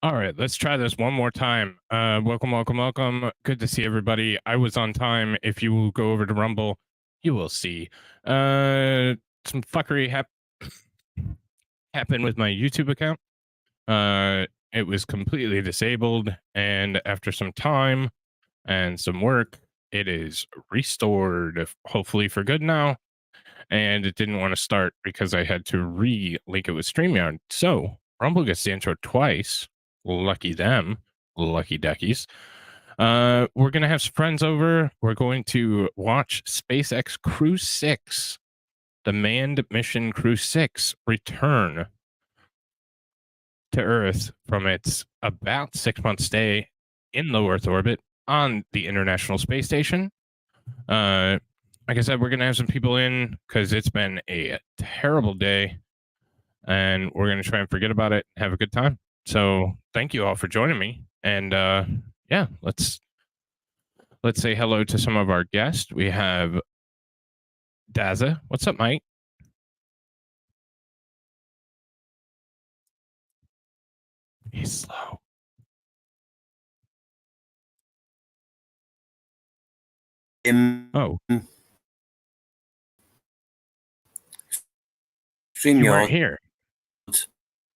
All right, let's try this one more time. Welcome. Good to see everybody. I was on time. If you go over to Rumble, you will see. Some fuckery happened with my YouTube account. It was completely disabled, and after some time and some work, it is restored, hopefully for good now. And it didn't want to start because I had to re-link it with StreamYard. So Rumble gets the intro twice. Lucky them, lucky duckies. We're gonna have some friends over. We're going to watch SpaceX CREW-6, the manned mission CREW-6, return to Earth from its about 6-month stay in low Earth orbit on the International Space Station. Like I said, we're gonna have some people in because it's been a terrible day, and we're gonna try and forget about it, have a good time. So thank you all for joining me, and yeah, let's say hello to some of our guests. We have Daza. What's up, Mike? He's slow. Oh. You weren't here.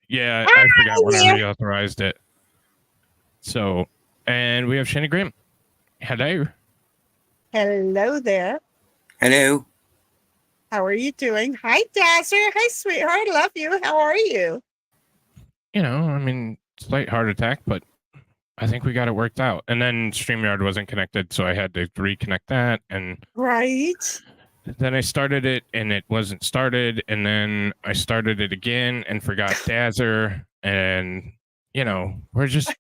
Yeah, I forgot when I reauthorized it. So, and we have Shani Grimm. Hello. Hello there. Hello. How are you doing? Hi, Dasher. Hi, sweetheart. Love you. How are you? You know, I mean, slight heart attack, but I think we got it worked out. And then StreamYard wasn't connected, so I had to reconnect that. And right. Then I started it, and it wasn't started. And then I started it again and forgot Dazer. And you know, we're just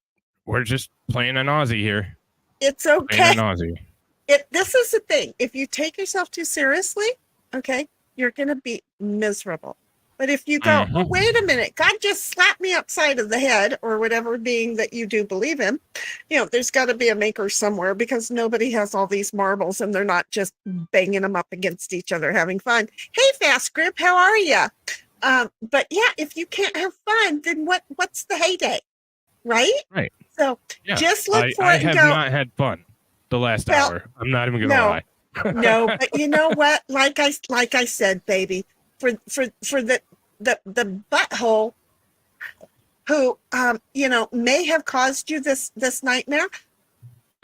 playing an Aussie here. It's okay. Playing an Aussie. This is the thing. If you take yourself too seriously, okay, you're gonna be miserable. But if you go, oh, wait a minute, God just slapped me upside of the head, or whatever being that you do believe in, you know, there's got to be a maker somewhere, because nobody has all these marbles and they're not just banging them up against each other having fun. Hey, Fast Grip, how are you? But yeah, if you can't have fun, then what's the heyday, right? Right. So yeah. Just look for I it and have go, not had fun the last hour. I'm not even gonna lie. No, but you know what? Like I said, baby, for the butthole who you know, may have caused you this nightmare,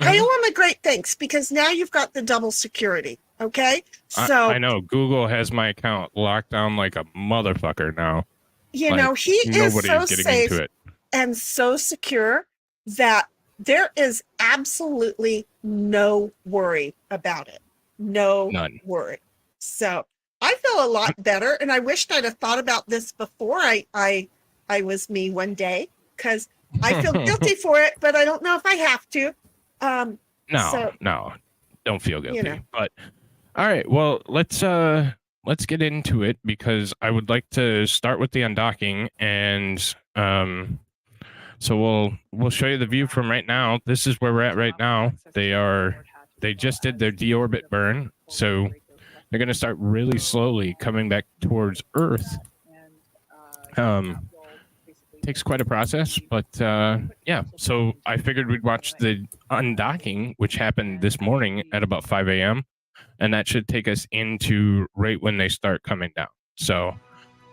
I owe him a great thanks, because now you've got the double security. Okay, so I know Google has my account locked down like a motherfucker now. You like, know, he is so safe into it. And so secure that there is absolutely no worry about it. None. Worry. So I feel a lot better, and I wished I'd have thought about this before I was me one day, because I feel guilty for it, but I don't know if I have to. No, don't feel guilty. You know. But all right, well, let's get into it, because I would like to start with the undocking, and so we'll show you the view from right now. This is where we're at right now. They just did their deorbit burn, so they're going to start really slowly coming back towards Earth. Takes quite a process, but yeah. So I figured we'd watch the undocking, which happened this morning at about 5 a.m. And that should take us into right when they start coming down. So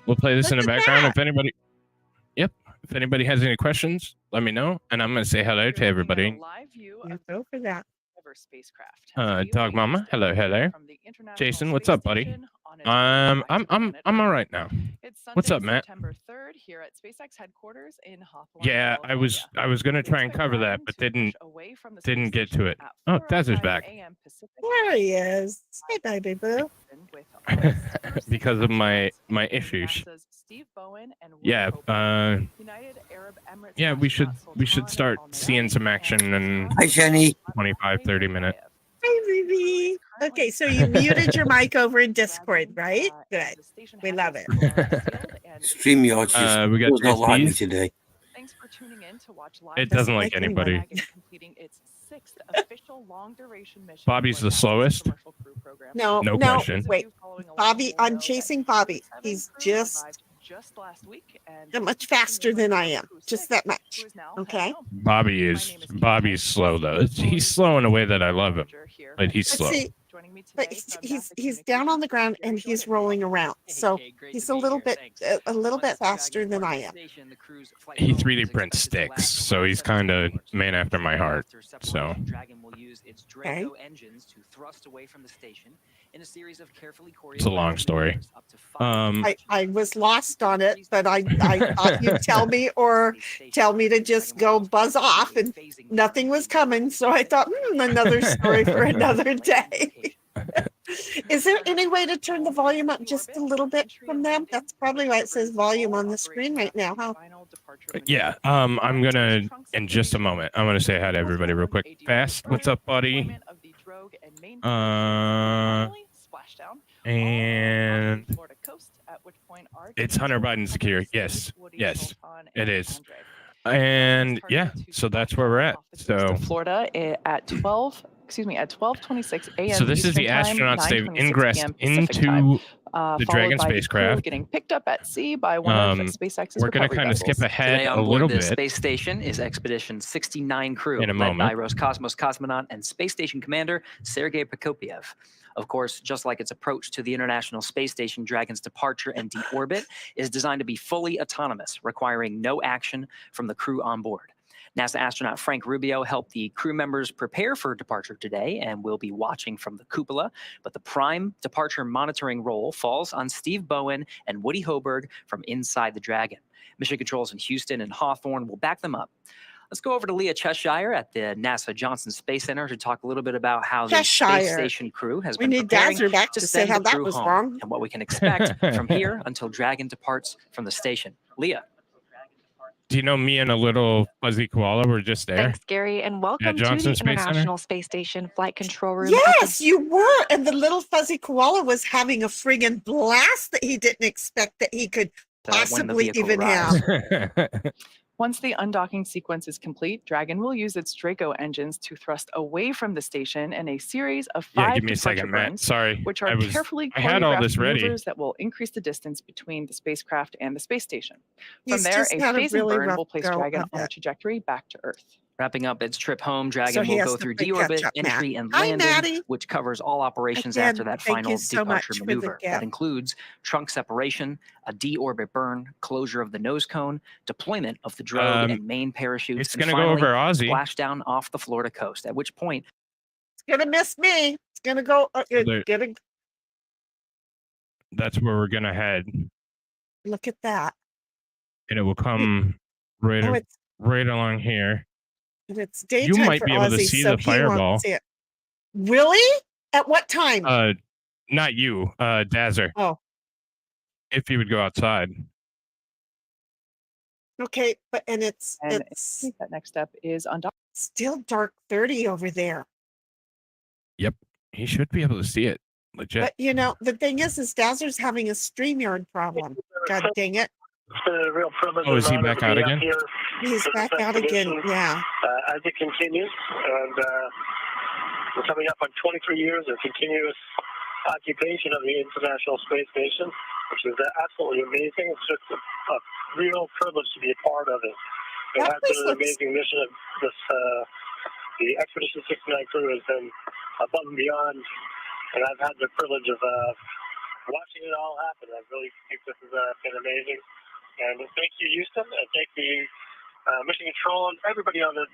we'll play this in the background. If anybody has any questions, let me know, and I'm going to say hello to everybody. Go for that. Spacecraft. Dog Mama, hello. Jason, what's up, buddy? I'm all right now. What's up, Matt? September 3rd here at SpaceX headquarters in Hawthorne. Yeah, I was gonna try and cover that, but didn't get to it. Oh, Dazer's back. There he is. Hey, baby boo. Because of my issues. Steve Bowen and yeah, United Arab Emirates. Yeah, we should start seeing some action in Hi, Jenny. 25-30 minutes. Hi, baby. Okay, so you muted your mic over in Discord, right? Good. We love it. StreamYard just not like me today. Thanks for tuning in to watch live. It doesn't like anybody. Bobby's the slowest. No question. Wait, Bobby. I'm chasing Bobby. He's just just last week, and They're much faster than I am. Just that much. Okay. Bobby's slow though. He's slow in a way that I love him, but he's slow. See, but he's down on the ground and he's rolling around, so he's a little bit faster than I am. He 3D prints sticks, so he's kind of man after my heart. So. Okay. It's a long story. I was lost on it, but I thought you'd tell me or tell me to just go buzz off, and nothing was coming. So I thought, another story for another day. Is there any way to turn the volume up just a little bit from them? That's probably why it says volume on the screen right now, huh? Yeah. I'm gonna in just a moment. I'm gonna say hi to everybody real quick. Fast. What's up, buddy? And it's Hunter Biden secure. Yes, it is. And yeah, so that's where we're at. So Florida at 12:26 a.m. So this is the astronauts. They've ingressed into the Dragon spacecraft. Getting picked up at sea by one of SpaceX's We're going to kind of skip ahead a little bit. The space station is Expedition 69 crew, in a led moment. by Rocosmos cosmonaut and space station commander Sergei Prokopyev. Of course, just like its approach to the International Space Station, Dragon's departure and deorbit is designed to be fully autonomous, requiring no action from the crew on board. NASA astronaut Frank Rubio helped the crew members prepare for departure today and will be watching from the cupola, but the prime departure monitoring role falls on Steve Bowen and Woody Hoburg from inside the Dragon. Mission controls in Houston and Hawthorne will back them up. Let's go over to Leah Cheshire at the NASA Johnson Space Center to talk a little bit about how the space station crew has been preparing to send the crew home and what we can expect from here until Dragon departs from the station. Leah. Do you know me and a little fuzzy koala were just there? Thanks, Gary, and welcome to the International Space Station Flight Control Room. Yes, you were. And the little fuzzy koala was having a friggin' blast that he didn't expect that he could possibly even have. Once the undocking sequence is complete, Dragon will use its Draco engines to thrust away from the station in a series of 5 give me a second, Matt. Sorry, which are carefully choreographed maneuvers that will increase the distance between the spacecraft and the space station. From there, a phasing burn will place Dragon on a trajectory back to Earth. Wrapping up its trip home, Dragon will go through deorbit, entry, and landing, which covers all operations after that final departure maneuver. That includes trunk separation, a deorbit burn, closure of the nose cone, deployment of the drogue and main parachutes, it's going to go over Aussie. Splashdown off the Florida coast, at which point it's going to miss me. It's going to go. That's where we're going to head. Look at that. And it will come right along here. It's daytime. You might be able to see the fireball. Really? At what time? Not you, Dazzer. Oh. If he would go outside. Okay, but it's I think that next step is undocked. Still dark 30 over there. Yep, he should be able to see it. Legit. But you know, the thing is Dazzer's having a StreamYard problem. God dang it. It's been a real privilege. Oh, is he back out again? He's back out again, yeah. As it continues, and we're coming up on 23 years of continuous occupation of the International Space Station, which is absolutely amazing. It's just a real privilege to be a part of it. It has been an amazing mission. The Expedition 69 crew has been above and beyond, and I've had the privilege of watching it all happen. I really think this has been amazing. And thank you, Houston, and thank you, Mission Control, and everybody on the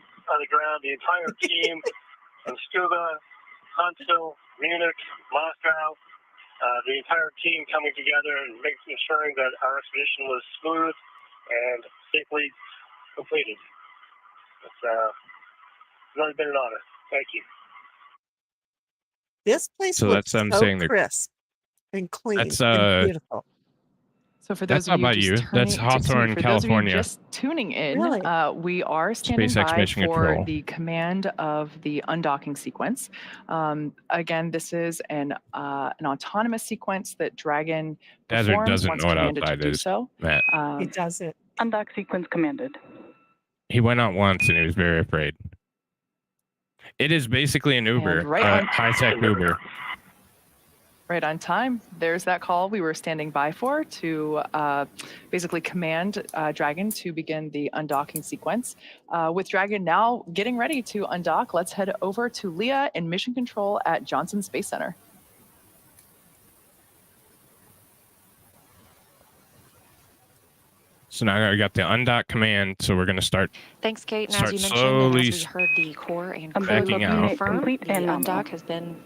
ground, the entire team, and Scuba, Huntsville, Munich, Moscow, the entire team coming together and ensuring that our expedition was smooth and safely completed. It's really been an honor. Thank you. This place looks so crisp and clean and beautiful. So for those of you that's Hawthorne, California. Just tuning in, we are standing by for the command of the undocking sequence. Again, this is an autonomous sequence that Dragon doesn't know what outside is. Matt. He does it. Undock sequence commanded. He went out once and he was very afraid. It is basically an Uber, high-tech Uber. Right on time. There's that call we were standing by for to basically command Dragon to begin the undocking sequence. With Dragon now getting ready to undock, let's head over to Leah in Mission Control at Johnson Space Center. So now I got the undock command, so we're going to start. Thanks, Kate. And as you mentioned, as we heard the core and backing out. confirm, the undock has been.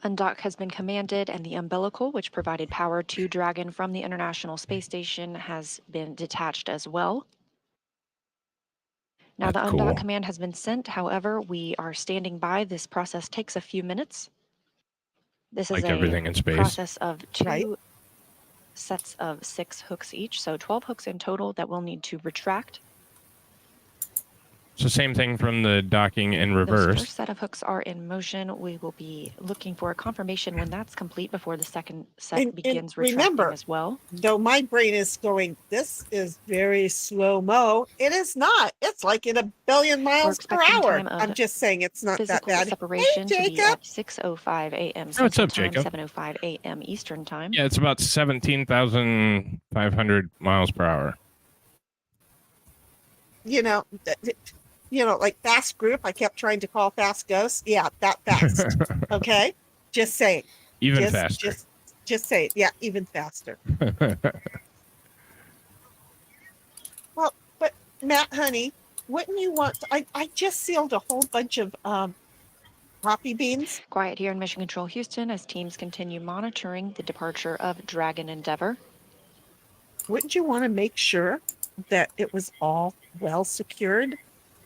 Undock has been commanded, and the umbilical, which provided power to Dragon from the International Space Station, has been detached as well. Now, the undock command has been sent. However, we are standing by. This process takes a few minutes. This is everything in space. Process of two sets of 6 hooks each, so 12 hooks in total that we'll need to retract. So same thing from the docking in reverse. The first set of hooks are in motion. We will be looking for a confirmation when that's complete before the second set begins retracting as well. Though my brain is going, this is very slow-mo. It is not. It's like in a billion miles per hour. I'm just saying it's not that bad. Separation hey, to be at 6:05 a.m. What's up, Jacob? 7:05 a.m. Eastern time. Yeah, it's about 17,500 miles per hour. Like fast group, I kept trying to call fast ghost. Yeah, that fast. Okay, just saying. Even faster. Just say it. Yeah, even faster. Well, but Matt, honey, wouldn't you want? I just sealed a whole bunch of poppy beans. Quiet here in Mission Control, Houston, as teams continue monitoring the departure of Dragon Endeavour. Wouldn't you want to make sure that it was all well secured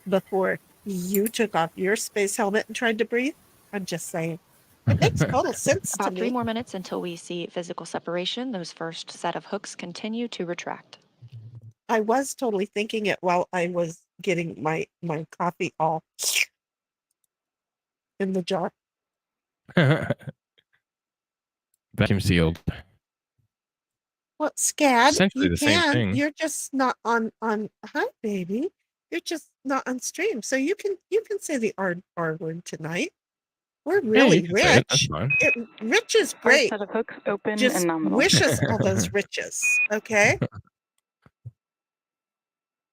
before you took off your space helmet and tried to breathe? I'm just saying. It makes total sense to me. About 3 more minutes until we see physical separation. Those first set of hooks continue to retract. I was totally thinking it while I was getting my coffee all in the jar. Vacuum sealed. Well, SCAD, essentially the same thing. You're just not on. Hi, baby. You're just not on stream, so you can say the R word tonight. We're really rich. Rich is great. Set of hooks open just and nominal. Wish us all those riches, okay?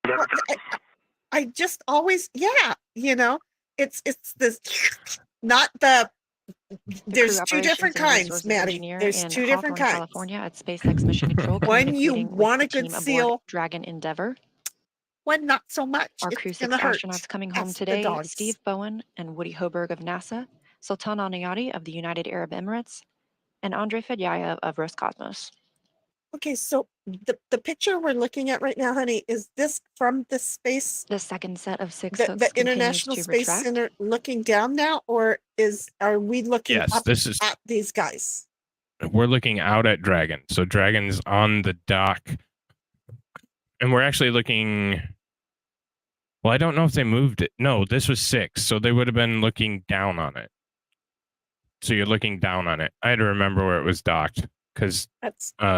Well, I just always, it's this, not the. There's 2 different kinds, Maddie. There's 2 different kinds. California at SpaceX Mission Control. One you want a good seal. Dragon Endeavour. One not so much. Our CREW-6 astronauts coming home today: Steve Bowen and Woody Hoburg of NASA, Sultan Alneyadi of the United Arab Emirates, and Andrey Fedyaev of Rocosmos. Okay, so the picture we're looking at right now, honey, is this from the space? The second set of 6 hooks the International Space Center looking down now, or are we looking up at these guys? We're looking out at Dragon. So Dragon's on the dock. And we're actually looking. Well, I don't know if they moved it. No, this was 6, so they would have been looking down on it. So you're looking down on it. I had to remember where it was docked because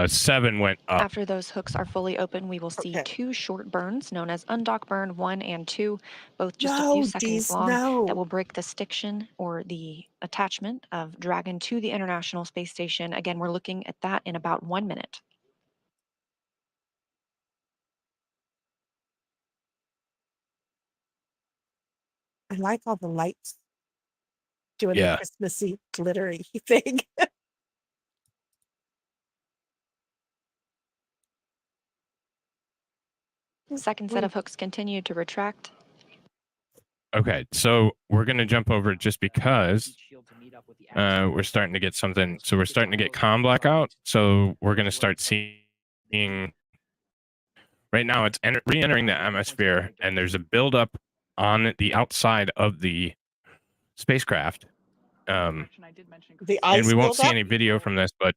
7 went up. After those hooks are fully open, we will see 2 short burns known as undock burn 1 and 2, both just a few seconds long, that will break the stiction or the attachment of Dragon to the International Space Station. Again, we're looking at that in about 1 minute. I like all the lights doing a Christmassy glittery thing. Second set of hooks continue to retract. Okay, so we're going to jump over just because we're starting to get something. So we're starting to get comm blackout. So we're going to start seeing. Right now, it's re-entering the atmosphere, and there's a buildup on the outside of the spacecraft. And we won't see any video from this, but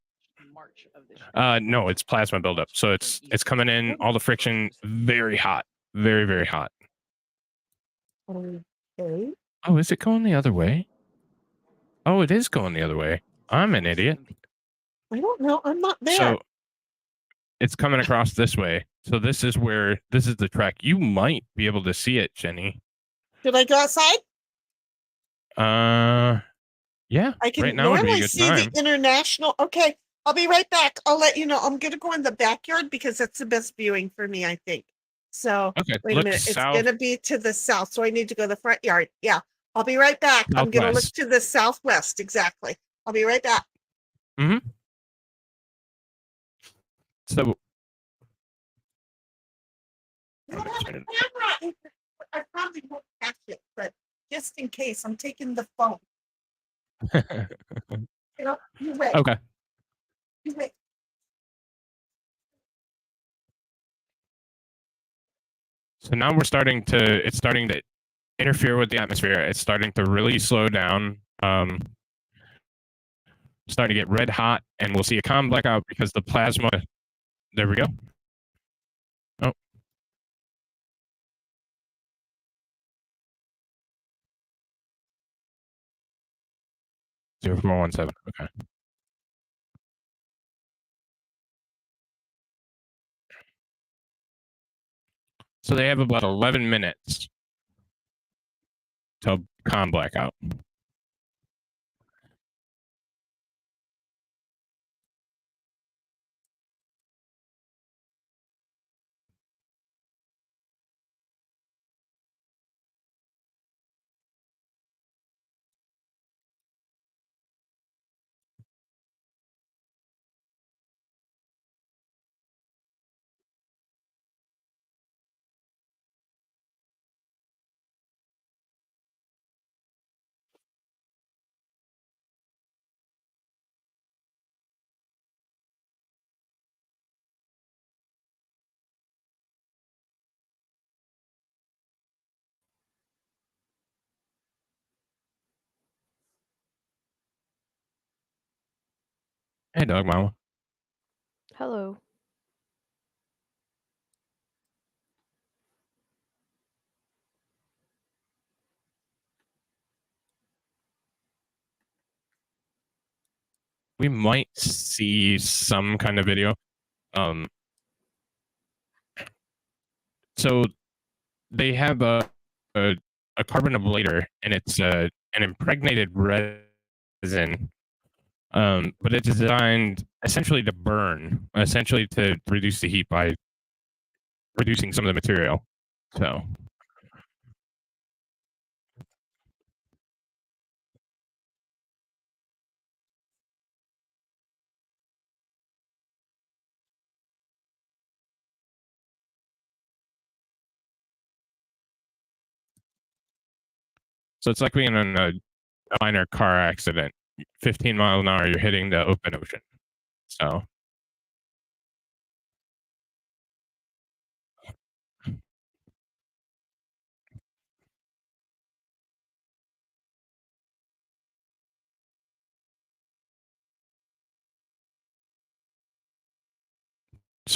no, it's plasma buildup. So it's coming in, all the friction, very hot, very, very hot. Okay. Oh, is it going the other way? Oh, it is going the other way. I'm an idiot. I don't know. I'm not there. So it's coming across this way. So this is the track. You might be able to see it, Jenny. Should I go outside? Yeah. I can right now would be a normally good see time. the international. Okay, I'll be right back. I'll let you know. I'm gonna go in the backyard because that's the best viewing for me, I think. So Okay, wait a look minute. south. It's gonna be to the south, so I need to go to the front yard. Yeah, I'll be right back. I'm gonna look Southwest. to the southwest. Exactly. I'll be right back. Mm-hmm. So I probably won't catch it, but just in case, I'm taking the phone. You wait. Okay. You wait. So now it's starting to interfere with the atmosphere. It's starting to really slow down. Starting to get red hot, and we'll see a calm blackout because the plasma. There we go. Oh. 0417. Okay. So they have about 11 minutes till calm blackout. Hey, dog mama. Hello. We might see some kind of video. So they have a carbon ablator, and it's an impregnated resin. But it's designed essentially to burn, essentially to reduce the heat by reducing some of the material. So it's like being in a minor car accident. 15 miles an hour, you're hitting the open ocean. So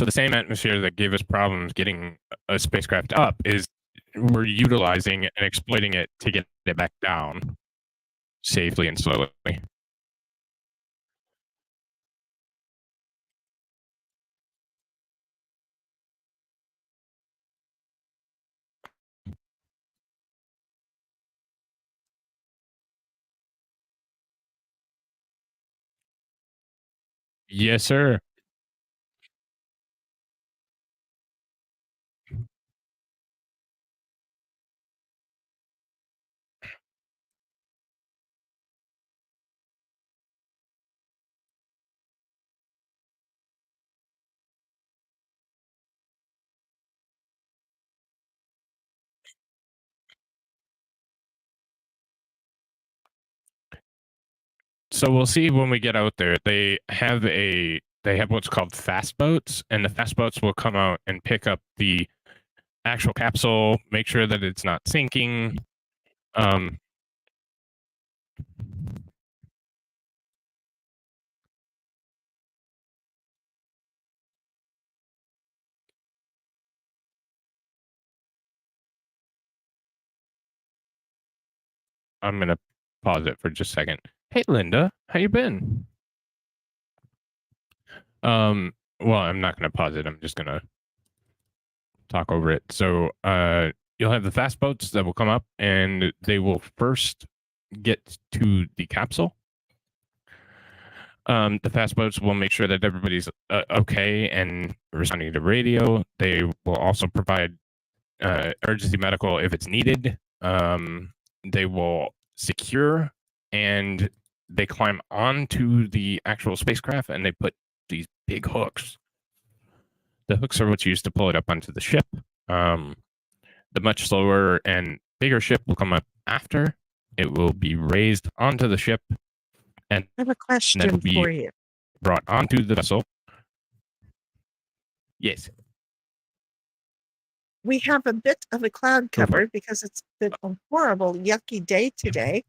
the same atmosphere that gave us problems getting a spacecraft up is we're utilizing and exploiting it to get it back down safely and slowly. Yes, sir. So we'll see when we get out there. They have what's called fast boats, and the fast boats will come out and pick up the actual capsule, make sure that it's not sinking. I'm gonna pause it for just a second. Hey, Linda, how you been? Well, I'm not gonna pause it. I'm just gonna talk over it. So you'll have the fast boats that will come up, and they will first get to the capsule. The fast boats will make sure that everybody's okay and responding to radio. They will also provide emergency medical if it's needed. They will secure, and they climb onto the actual spacecraft, and they put these big hooks. The hooks are what's used to pull it up onto the ship. The much slower and bigger ship will come up after. It will be raised onto the ship, and I have a question for you. Brought onto the vessel. Yes. We have a bit of a cloud cover because it's been a horrible, yucky day today.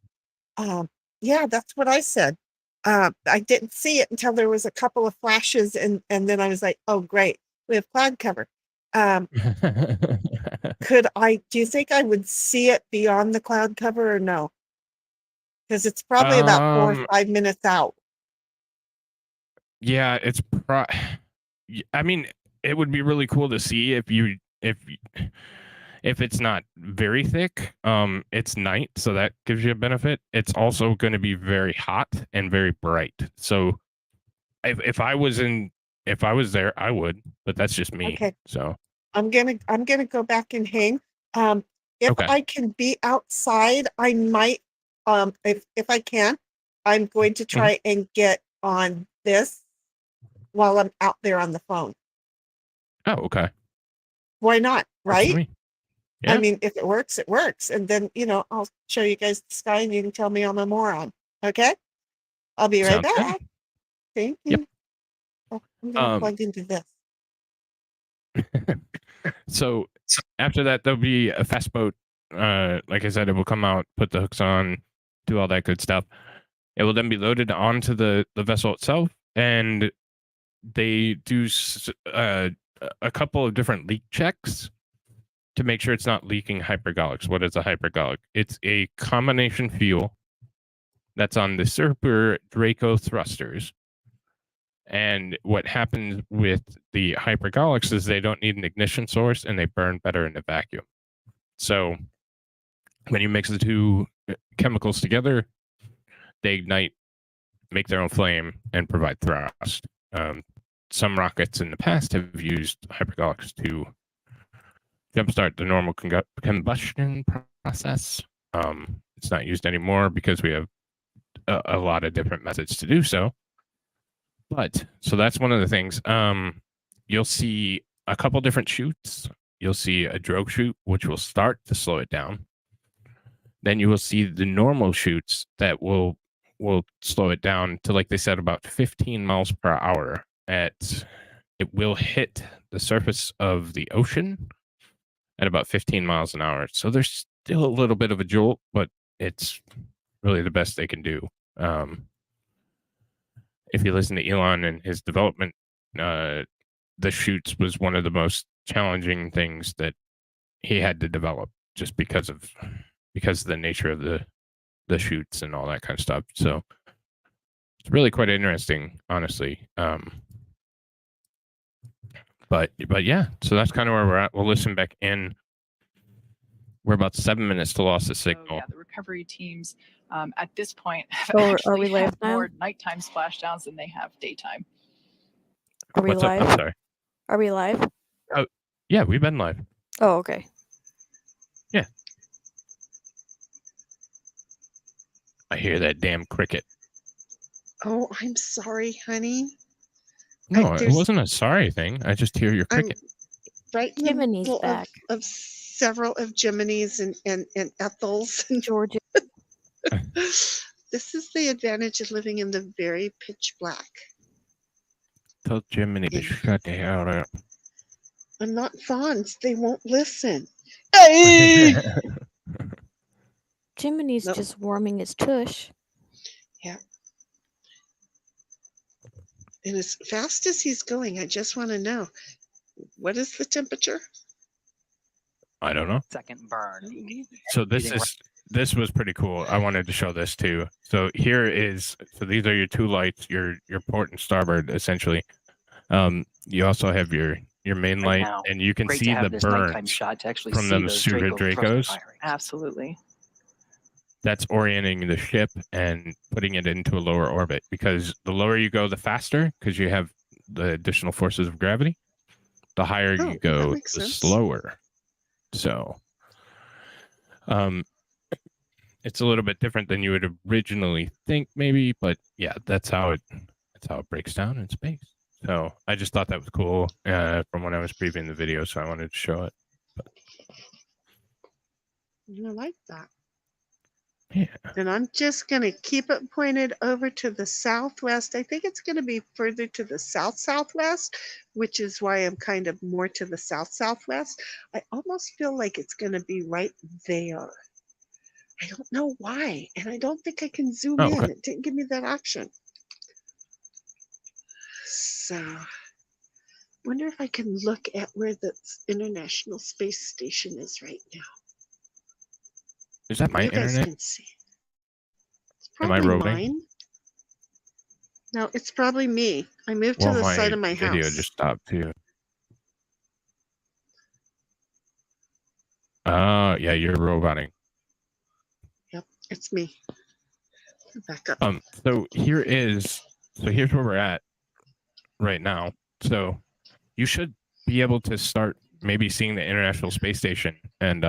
Yeah, that's what I said. I didn't see it until there was a couple of flashes, and then I was like, oh, great, we have cloud cover. Do you think I would see it beyond the cloud cover or no? Because it's probably about 4 or 5 minutes out. Yeah, it's I mean, it would be really cool to see if it's not very thick. It's night, so that gives you a benefit. It's also going to be very hot and very bright. So if I was there, I would, but that's just me. Okay. So I'm gonna go back and hang. If I can be outside, I might. If I can, I'm going to try and get on this while I'm out there on the phone. Oh, okay. Why not? Right? Yeah. I mean, if it works, it works. And then, I'll show you guys the sky and you can tell me I'm a moron. Okay? I'll be right back. Thank you. Yep. Oh, I'm going to plug into this. So after that, there'll be a fast boat. Like I said, it will come out, put the hooks on, do all that good stuff. It will then be loaded onto the vessel itself, and they do a couple of different leak checks to make sure it's not leaking hypergolics. What is a hypergolic? It's a combination fuel that's on the Super Draco thrusters. And what happens with the hypergolics is they don't need an ignition source, and they burn better in a vacuum. So when you mix the two chemicals together, they ignite, make their own flame, and provide thrust. Some rockets in the past have used hypergolics to jumpstart the normal combustion process. It's not used anymore because we have a lot of different methods to do so. But so that's one of the things. You'll see a couple different chutes. You'll see a drogue chute, which will start to slow it down. Then you will see the normal chutes that will slow it down to, like they said, about 15 miles per hour. It will hit the surface of the ocean at about 15 miles an hour. So there's still a little bit of a jolt, but it's really the best they can do. If you listen to Elon and his development, the chutes was one of the most challenging things that he had to develop, just because of the nature of the chutes and all that kind of stuff. So it's really quite interesting, honestly. But yeah, so that's kind of where we're at. We'll listen back in. We're about 7 minutes to loss of signal. So, yeah, the recovery teams at this point are we live now? More nighttime splashdowns than they have daytime. Are we What's live? up? I'm sorry. Are we live? Oh, yeah, we've been live. Oh, okay. Yeah. I hear that damn cricket. Oh, I'm sorry, honey. No, it wasn't a sorry thing. I just hear your cricket. Right in Jiminy's the middle back. of several of Jiminy's and Ethel's and Georgia. This is the advantage of living in the very pitch black. Tell Jiminy to shut the hell up. I'm not fawns. They won't listen. Hey! Jiminy's just warming his tush. Yeah. And as fast as he's going, I just want to know, what is the temperature? I don't know. Second burn. So this was pretty cool. I wanted to show this too. So here is, so these are your two lights, your port and starboard, essentially. You also have your your main right light, now. and you can Great see to have the this nighttime burns shot to actually from see them those super Dracos. firing. Absolutely. That's orienting the ship and putting it into a lower orbit, because the lower you go, the faster, because you have the additional forces of gravity. The higher you go, the slower. So, it's a little bit different than you would originally think, maybe, but yeah, that's how it breaks down in space. So I just thought that was cool from when I was previewing the video, so I wanted to show it. But, I like that. yeah. And I'm just going to keep it pointed over to the southwest. I think it's going to be further to the south-southwest, which is why I'm kind of more to the south-southwest. I almost feel like it's going to be right there. I don't know why, and I don't think I can zoom in. Okay. It didn't give me that option. So, wonder if I can look at where the International Space Station is right now. Is that my you guys internet? can see. It's Am I probably roving? mine. No, it's probably me. I moved to the side of my video house. just stopped too. Oh, yeah, you're roboting. Yep, it's me. Back up. Here's where we're at right now. So you should be able to start maybe seeing the International Space Station, and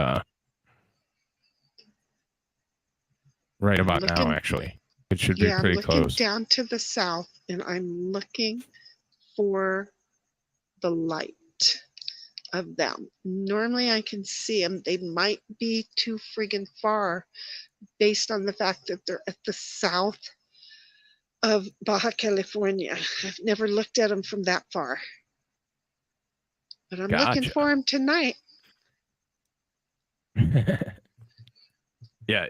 right about now, actually, it should be pretty I'm close. looking down to the south, and I'm looking for the light of them. Normally I can see them. They might be too friggin' far based on the fact that they're at the south of Baja California. I've never looked at them from that far. But I'm looking for them tonight. Yeah,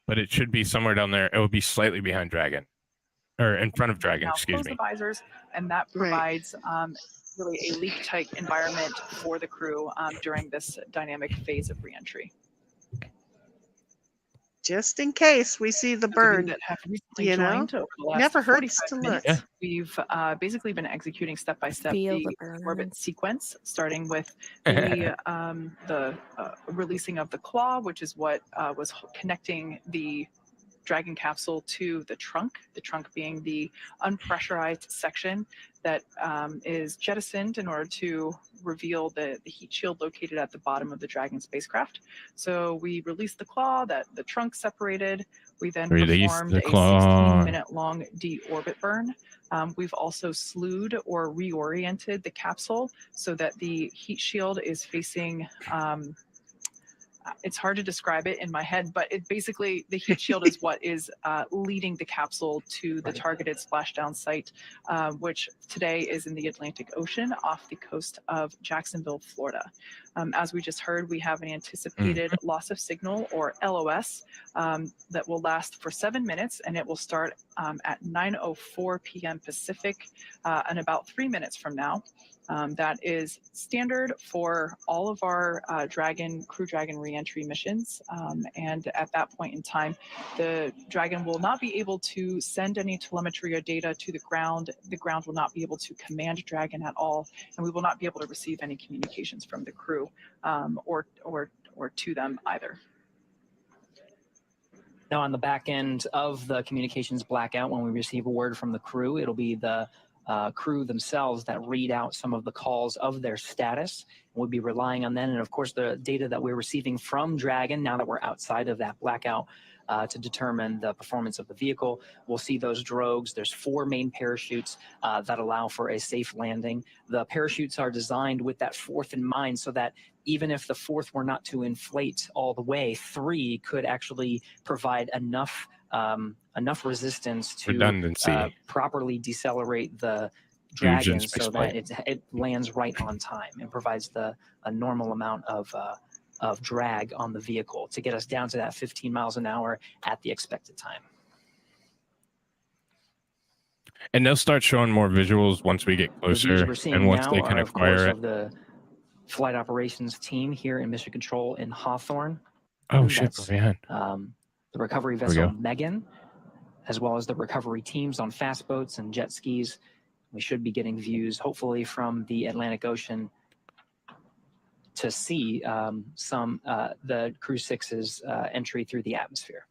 but it should be somewhere down there. It will be slightly behind Dragon, or in front of Dragon, excuse close me. the visors, and that provides really a leak-tight environment for the crew during this dynamic phase of reentry. Just in case we see the burn, that have recently joined over the last never hurts 45 to minutes. look. We've basically been executing step-by-step the orbit sequence, starting with the releasing of the claw, which is what was connecting the Dragon capsule to the trunk being the unpressurized section that is jettisoned in order to reveal the heat shield located at the bottom of the Dragon spacecraft. So we released the claw, that the trunk separated. We then performed a 16-minute long deorbit burn. We've also slewed or reoriented the capsule so that the heat shield is facing it's hard to describe it in my head, but it basically, the heat shield is what is leading the capsule to the targeted splashdown site, which today is in the Atlantic Ocean off the coast of Jacksonville, Florida. As we just heard, we have an anticipated loss of signal, or LOS, that will last for 7 minutes, and it will start at 9:04 p.m. Pacific in about 3 minutes from now. That is standard for all of our Crew Dragon reentry missions. And at that point in time, the Dragon will not be able to send any telemetry or data to the ground. The ground will not be able to command Dragon at all, and we will not be able to receive any communications from the crew or to them either. Now, on the back end of the communications blackout, when we receive a word from the crew, it'll be the crew themselves that read out some of the calls of their status. We'll be relying on them, and of course the data that we're receiving from Dragon, now that we're outside of that blackout, to determine the performance of the vehicle. We'll see those drogues. There's 4 main parachutes that allow for a safe landing. The parachutes are designed with that 4th in mind, so that even if the 4th were not to inflate all the way, 3 could actually provide enough resistance to properly decelerate the Dragon so that it lands right on time and provides a normal amount of drag on the vehicle to get us down to that 15 miles an hour at the expected time. And they'll start showing more visuals once we get closer, and once they can acquire it. Of the flight operations team here in Mission Control in Hawthorne. Oh shit, man. The recovery vessel Megan, as well as the recovery teams on fast boats and jet skis. We should be getting views, hopefully, from the Atlantic Ocean to see the CREW-6's entry through the atmosphere.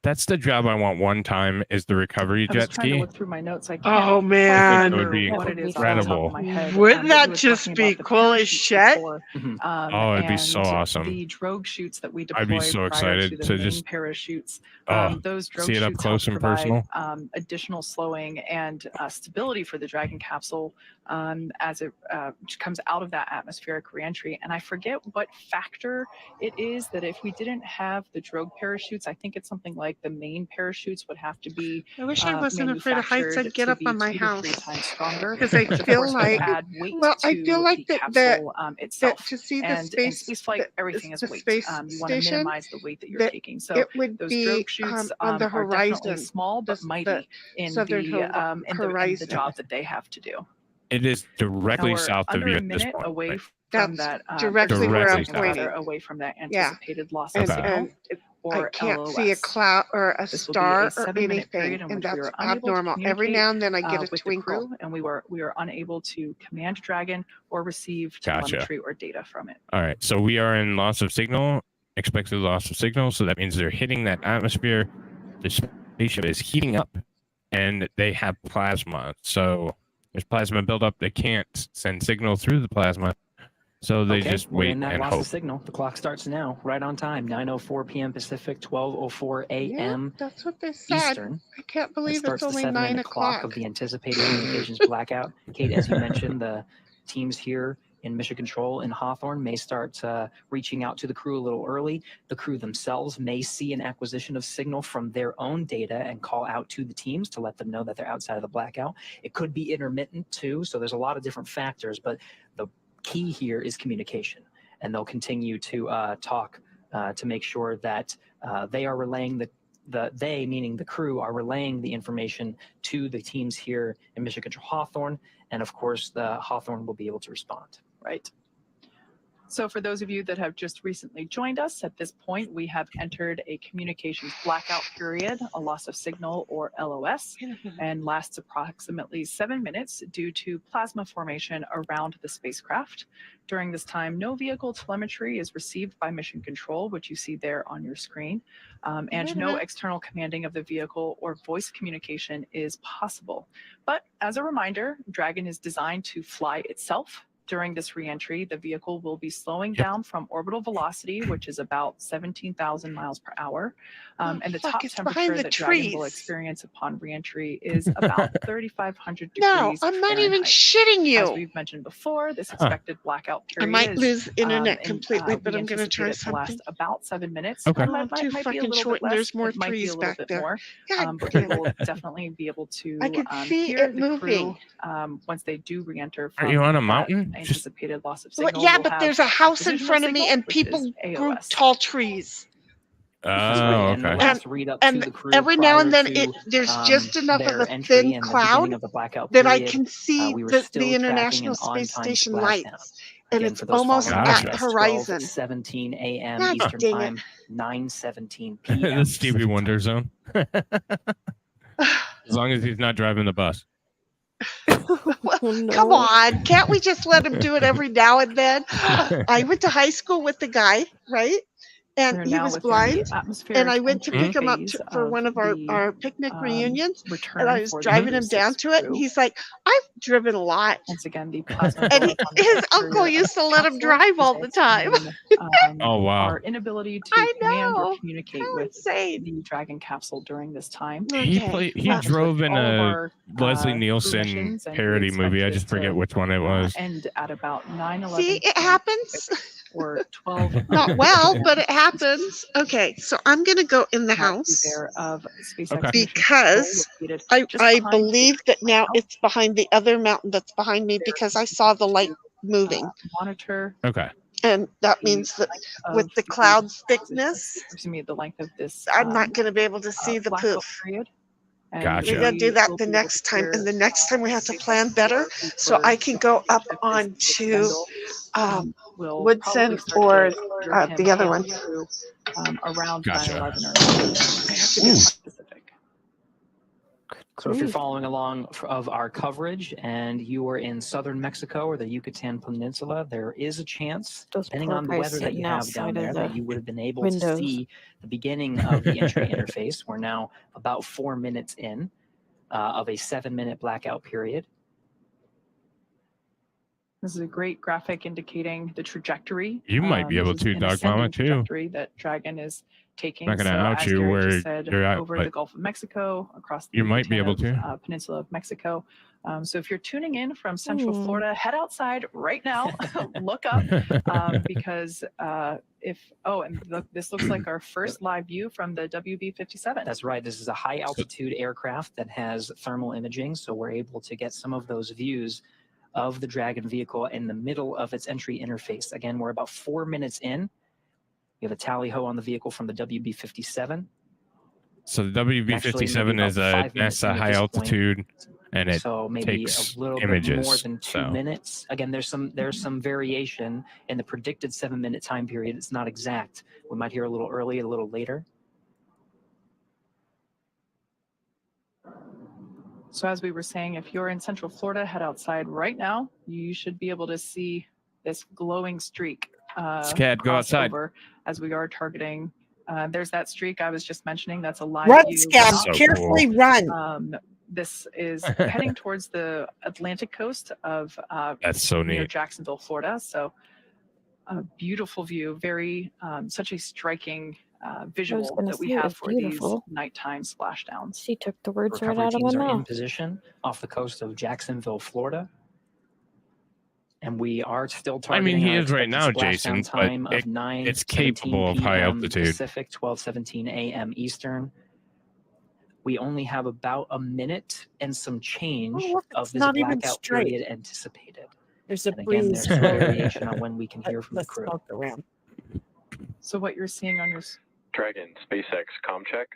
That's the job I want one time, is the recovery I jet was trying to ski. look through my notes. I can't Oh, quite man. That would be what it is off the top of incredible. my head. Wouldn't You that were just talking be about the cool as parachutes shit? before, Oh, it'd be so and awesome. The drogue chutes that we I'd be deployed so prior excited to the to main just parachutes. Those drogue see it up chutes close help and provide personal. additional slowing and stability for the Dragon capsule as it comes out of that atmospheric reentry. And I forget what factor it is that if we didn't have the drogue parachutes, I think it's something like the main parachutes would have to be I wish I wasn't afraid of heights. I'd get to up be on my 2 to 3 house. times stronger, Because I which of feel course would like, add weight well, I to feel like the capsule itself. to see the And in space, space flight, everything is the weight. space You want to station, minimize the weight that you're that taking. So it would those be drogue chutes on the are definitely horizon, small but the mighty in southern the horizon. job that they have to do. It is Now directly we're south of under you a at this minute point. away right? from That's that directly where I'm Directly south. pointing. away from that Yeah. anticipated loss And, of Okay. signal. and I Or can't see a LOS. cloud or a This will be star a or 7-minute period anything, in and which we that's are unable to abnormal. Every communicate now and then I get a with the twinkle. crew, and we are unable to command Dragon or receive Gotcha. telemetry or data from it. All right. So we are in loss of signal, expected loss of signal. So that means they're hitting that atmosphere. The spaceship is heating up, and they have plasma. So there's plasma buildup. They can't send signal through the plasma. So they just We're wait in that and loss hope. of signal. The clock starts now, right on time, 9:04 p.m. Pacific, 12:04 a.m. Yeah, that's what they said. Eastern. I can't That believe it's starts the only 9 7-minute clock o'clock. of the anticipated communications blackout. Kate, as you mentioned, the teams here in Mission Control in Hawthorne may start reaching out to the crew a little early. The crew themselves may see an acquisition of signal from their own data and call out to the teams to let them know that they're outside of the blackout. It could be intermittent too, so there's a lot of different factors, but the key here is communication, and they'll continue to talk to make sure that they are relaying they, meaning the crew, are relaying the information to the teams here in Mission Control Hawthorne, and of course the Hawthorne will be able to respond. Right. So for those of you that have just recently joined us, at this point, we have entered a communications blackout period, a loss of signal or LOS, and lasts approximately 7 minutes due to plasma formation around the spacecraft. During this time, no vehicle telemetry is received by Mission Control, which you see there on your screen, and no external commanding of the vehicle or voice communication is possible. But as a reminder, Dragon is designed to fly itself. During this reentry, the vehicle will be slowing down from orbital velocity, which is about 17,000 miles per hour. And the top temperature that Dragon will experience upon reentry is about 3,500 degrees No, I'm not even Fahrenheit. shitting you. As we've mentioned before, this expected blackout I period might lose internet and, completely, but we I'm going to try anticipate it to last something. about 7 minutes. Okay. Oh, I'm too fucking short, and there's more trees back there. More, God but damn we it. will definitely be able to I could see hear it the moving. crew once they do re-enter. Are you on a mountain? Anticipated loss of Well, signal. yeah, We'll but have there's a house in acquisition front of me, signal, and which is people grew AOS. tall trees. Oh, And the okay. last read up to the crew Every now and prior then, to, there's just enough of their a entry thin and the cloud beginning of the blackout that I period, can see we were the still tracking International an Space on-time Station splashdown. lights, and Again, it's for those almost following at along, the that's horizon. 12:17 a.m. God Eastern dang it. Time, 9:17 p.m. The Stevie Wonder zone. As long as he's not driving the bus. Well, come on, can't we just let him do it every now and then? I went to high school with the guy, right? And he was blind, and I went to pick him up for one of our picnic reunions, and I was driving him down to it, and he's like, I've driven a lot. Once again, the plasma And his uncle used to let him drive all the time. Oh, wow. Our inability to command or communicate with insane. the Dragon capsule during this time. He drove in a Leslie Nielsen parody movie. I just forget which one it was. And at about 9:11. See, it happens. Or 12. Not well, but it happens. Okay, so I'm going to go in the house because I believe that now it's behind the other mountain that's behind me because I saw the light moving. Monitor. Okay. And that means that with the cloud's thickness, the length of this, I'm not going to be able to see the poof. Gotcha. We're going to do that the next time. And the next time we have to plan better so I can go up onto Woodson or the other one. Around Gotcha. 9/11 or I have to be specific. So if you're following along of our coverage and you are in southern Mexico or the Yucatan Peninsula, there is a chance, depending on the weather that you have down there, that you would have been able to see the beginning of the entry interface. We're now about 4 minutes in of a 7-minute blackout period. This is a great graphic indicating the trajectory. You might be able to, Dog Mama, too. Trajectory that Dragon is taking. Not going to out you where you're at, over the Gulf of Mexico, across the you might be able to. Peninsula of Mexico. So if you're tuning in from Central Florida, head outside right now, look up, because this looks like our first live view from the WB-57. That's right. This is a high altitude aircraft that has thermal imaging, so we're able to get some of those views of the Dragon vehicle in the middle of its entry interface. Again, we're about 4 minutes in. We have a tally-ho on the vehicle from the WB-57. So the WB-57 is a NASA high altitude, and it takes a little images. Bit more than 2 minutes. Again, there's some variation in the predicted 7-minute time period. It's not exact. We might hear a little early, a little later. So as we were saying, if you're in Central Florida, head outside right now. You should be able to see this glowing streak. Scad, go outside. As we are targeting. There's that streak I was just mentioning. That's a live run, view. Scad, so carefully cool. Run. This is heading towards the Atlantic coast of that's so neat. Near Jacksonville, Florida. So a beautiful view, very such a striking visual that we have for these nighttime splashdowns. She took the words Recovery right out of my teams are in mouth. position off the coast of Jacksonville, Florida. And we are still targeting. I mean, he is right now, Jason, but it's capable of high altitude. Pacific, 12:17 a.m. Eastern. We only have about a minute and some change of this blackout period anticipated. There's a again, breeze. There's variation on when we can hear from the crew. Around. So what you're seeing on your Dragon, SpaceX, comm check.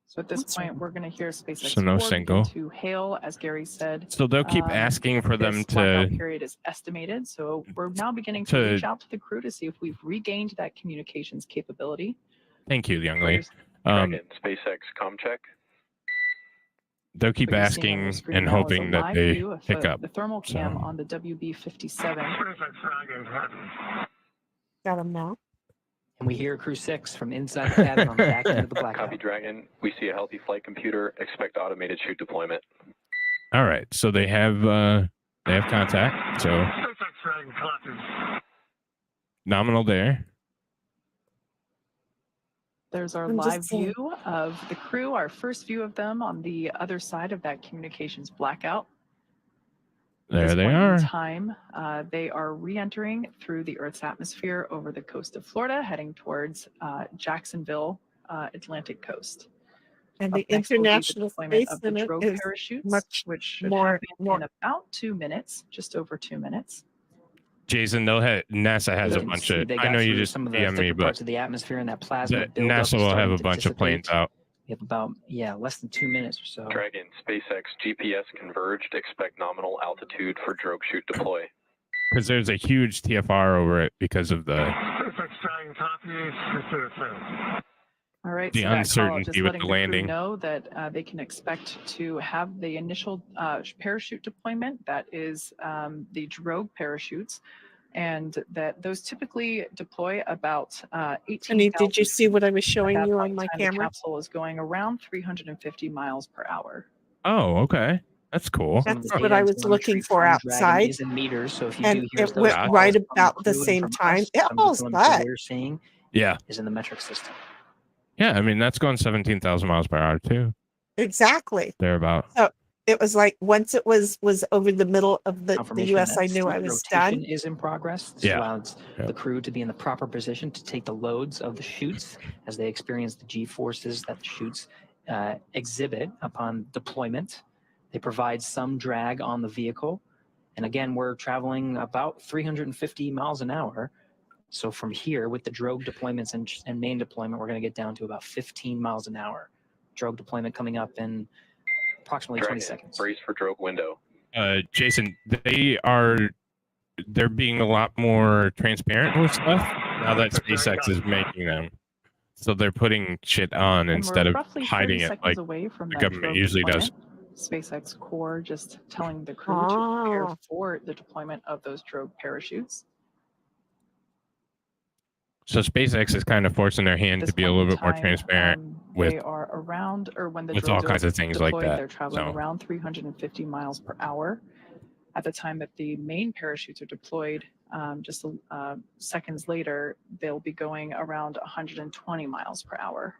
So at this point, we're going to hear SpaceX so no single to hail, as Gary said. So they'll keep asking for them to. Period is estimated. So we're now beginning to reach out to the crew to see if we've regained that communications capability. Thank you, young lady. Dragon, SpaceX, comm check. They'll keep asking and hoping that they pick up. The thermal cam on the WB-57. Got him now. And we hear CREW-6 from inside the cabin on the back end of the blackout. Copy, Dragon. We see a healthy flight computer. Expect automated chute deployment. All right, so they have contact. So nominal there. There's our live view of the crew, our first view of them on the other side of that communications blackout. There they are. They are re-entering through the Earth's atmosphere over the coast of Florida, heading towards Jacksonville, Atlantic coast. And the International Space Center is parachutes, much which should more in about 2 minutes, just over 2 minutes. Jason, NASA has a bunch of. I know you just DM me, but parts of the atmosphere and that plasma NASA will have a bunch of planes out. We have about less than 2 minutes or so. Dragon, SpaceX, GPS converged. Expect nominal altitude for drogue chute deploy. Because there's a huge TFR over it because of the. All right, the so uncertainty with the landing. Know that they can expect to have the initial parachute deployment. That is the drogue parachutes, and that those typically deploy about 18. Did you see what I was showing you on my camera? The capsule is going around 350 miles per hour. Oh, okay. That's cool. That's what I was looking for outside. In meters, so if you and it went right about the same time. It almost got. We're seeing is in the metric system. Yeah, I mean, that's going 17,000 miles per hour, too. Exactly. Thereabout. So it was like once it was over the middle of the U.S., I knew I was done. Is in progress. This allows the crew to be in the proper position to take the loads of the chutes as they experience the G-forces that the chutes exhibit upon deployment. They provide some drag on the vehicle. And again, we're traveling about 350 miles an hour. So from here, with the drogue deployments and main deployment, we're going to get down to about 15 miles an hour. Drogue deployment coming up in approximately 20 seconds. Brace for drogue window. Jason, they're being a lot more transparent with stuff now that SpaceX is making them. So they're putting shit on And instead we're of roughly 30 hiding it seconds like away from the that government drogue usually does. deployment. SpaceX Core just telling the crew to prepare for the deployment of those drogue parachutes. So SpaceX is kind of forcing their hand to be a little bit more transparent with they are around, or when the with all drogues kinds are of things deployed, like that. they're traveling around 350 miles per hour. At the time that the main parachutes are deployed, just seconds later, they'll be going around 120 miles per hour.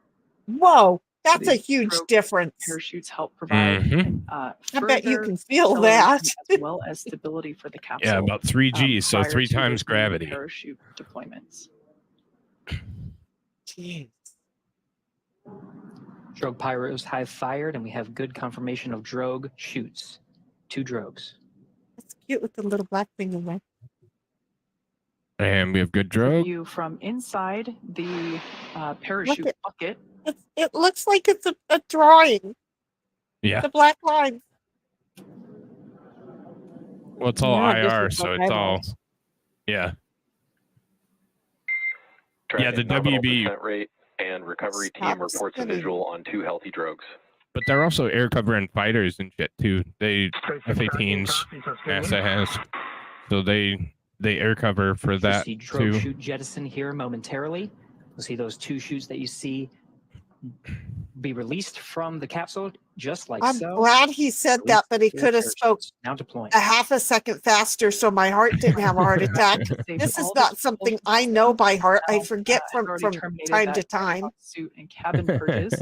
Whoa, that's a huge difference. Parachutes help provide I bet you can feel that. as well as stability for the capsule. Yeah, about 3 Gs, so 3 times gravity. Parachute deployments. Jeez. Drogue pyros have fired, and we have good confirmation of drogue shoots. 2 drogues. That's cute with the little black thing in there. And we have good drogue. View from inside the parachute bucket. It looks like it's a drawing. Yeah. The black lines. Well, it's all IR, so it's all. Yeah. Dragon the WB descent rate and recovery team reports a visual on 2 healthy drogues. But they're also air covering fighters and shit too. They F-18s NASA has, so they air cover for that see drogue too. Shoot jettison here momentarily. You'll see those 2 shoots that you see be released from the capsule, just like I'm so. glad he said that, but he could have spoke now deploying. a half a second faster so my heart didn't have a heart attack. This is not something I know by heart. I forget from time to time. Suit and cabin purges.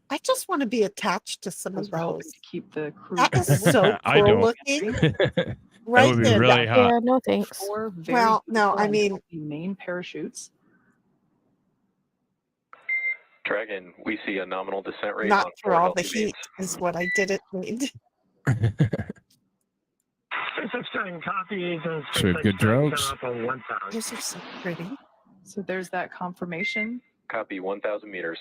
I just want to be attached to some of those. To keep the crew. That is so I cool don't. looking. That Right would be there. really hot. Yeah, no thanks. Well, no, I mean the main parachutes. Dragon, we see a nominal descent rate not on for 4 all the healthy heat mates. is what I didn't need. So we have good drogues. These are so pretty. So there's that confirmation. Copy 1,000 meters.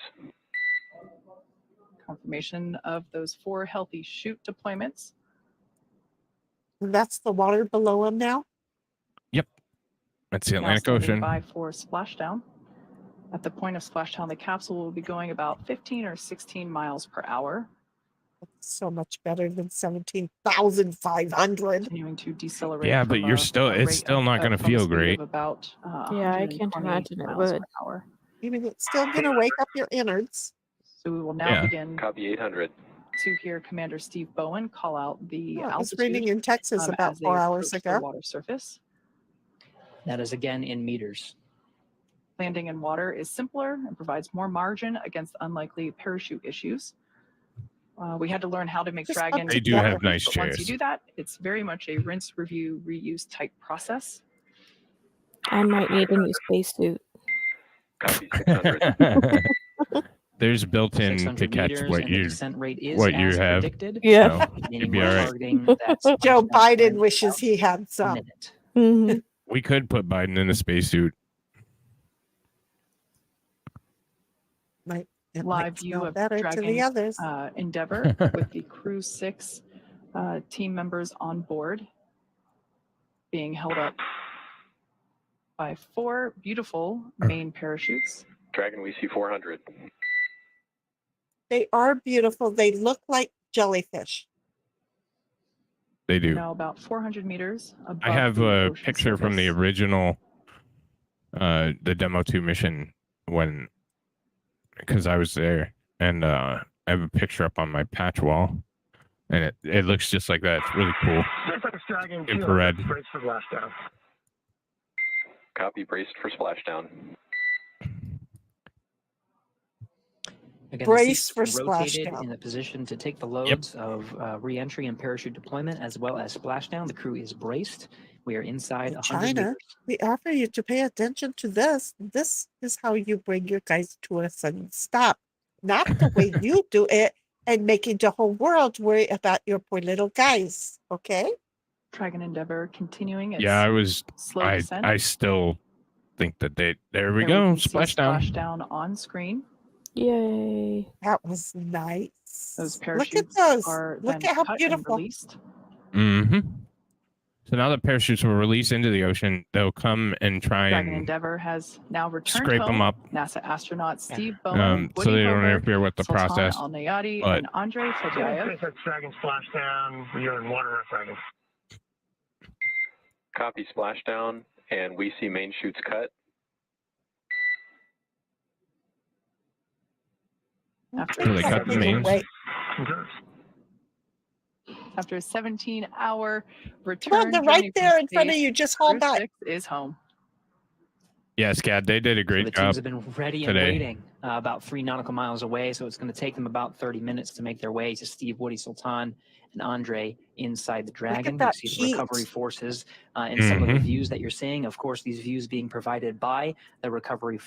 Confirmation of those 4 healthy chute deployments. That's the water below them now. Yep. That's the Now Atlantic standing Ocean. by for splashdown. At the point of splashdown, the capsule will be going about 15 or 16 miles per hour. That's so much better than 17,500. Continuing to decelerate. Yeah, but you're still. It's still not going to feel great. About, Yeah, I can't imagine it would. You mean it's still going to wake up your innards? So we will now begin Copy 800. to hear Commander Steve Bowen call out the It was altitude. raining in Texas about as they 4 hours approach the ago. water surface. That is again in meters. Landing in water is simpler and provides more margin against unlikely parachute issues. We had to learn how to make Dragon. They do have nice but once you chairs. do that, it's very much a rinse, review, reuse type process. I might need a new spacesuit. Copy 600. There's built-in 600 to catch meters, what and the you descent rate is what you as have. predicted. Yeah. So you'd be all right. Joe Biden wishes he had some. Mhm. We could put Biden in a spacesuit. It Live might view smell of better to Dragon the others. Endeavor with the CREW-6 team members on board, being held up by 4 beautiful main parachutes. Dragon, we see 400. They are beautiful. They look like jellyfish. They do. Now about 400 meters above I have the a ocean picture from the surface. original, the Demo 2 mission because I was there, and I have a picture up on my patch wall, and it looks just like that. It's really cool. Infrared. Copy, braced for splashdown. Again, Brace for rotated splashdown. in a position to take the loads of re-entry and parachute deployment as well as splashdown. The crew is braced. We are inside 100 China, meters. we offer you to pay attention to this. This is how you bring your guys to a sudden stop. Not the way you do it and making the whole world worry about your poor little guys. Okay? Dragon Endeavor continuing its Yeah, slow I descent. still think that there we There go. can see Splashdown. Splashdown on screen. Yay. That was nice. Those Look parachutes at those. are Look then at how cut and beautiful. released. Mm-hmm. So now the parachutes will release into the ocean. They'll come and try Dragon and Endeavour has now returned scrape home. them up. NASA astronauts Steve Bowen, so they don't Hoburg, interfere with the Sultan process. Alneyadi, But and Andrey Fedyaev. Dragon splashdown. You're in water, Dragon. Copy splashdown, and we see main chutes cut. so they cut the mains. After a 17-hour return, Come on, they're right there in front of you. Just hold back. CREW-6 is home. Yeah, Scad, they did a great The job. teams have been ready and today. waiting about 3 nautical miles away, so it's going to take them about 30 minutes to make their way to Steve, Woody, Sultan, and Andre inside the Dragon. You see the recovery forces in some of the views that you're seeing. Of course, these views being provided by the recovery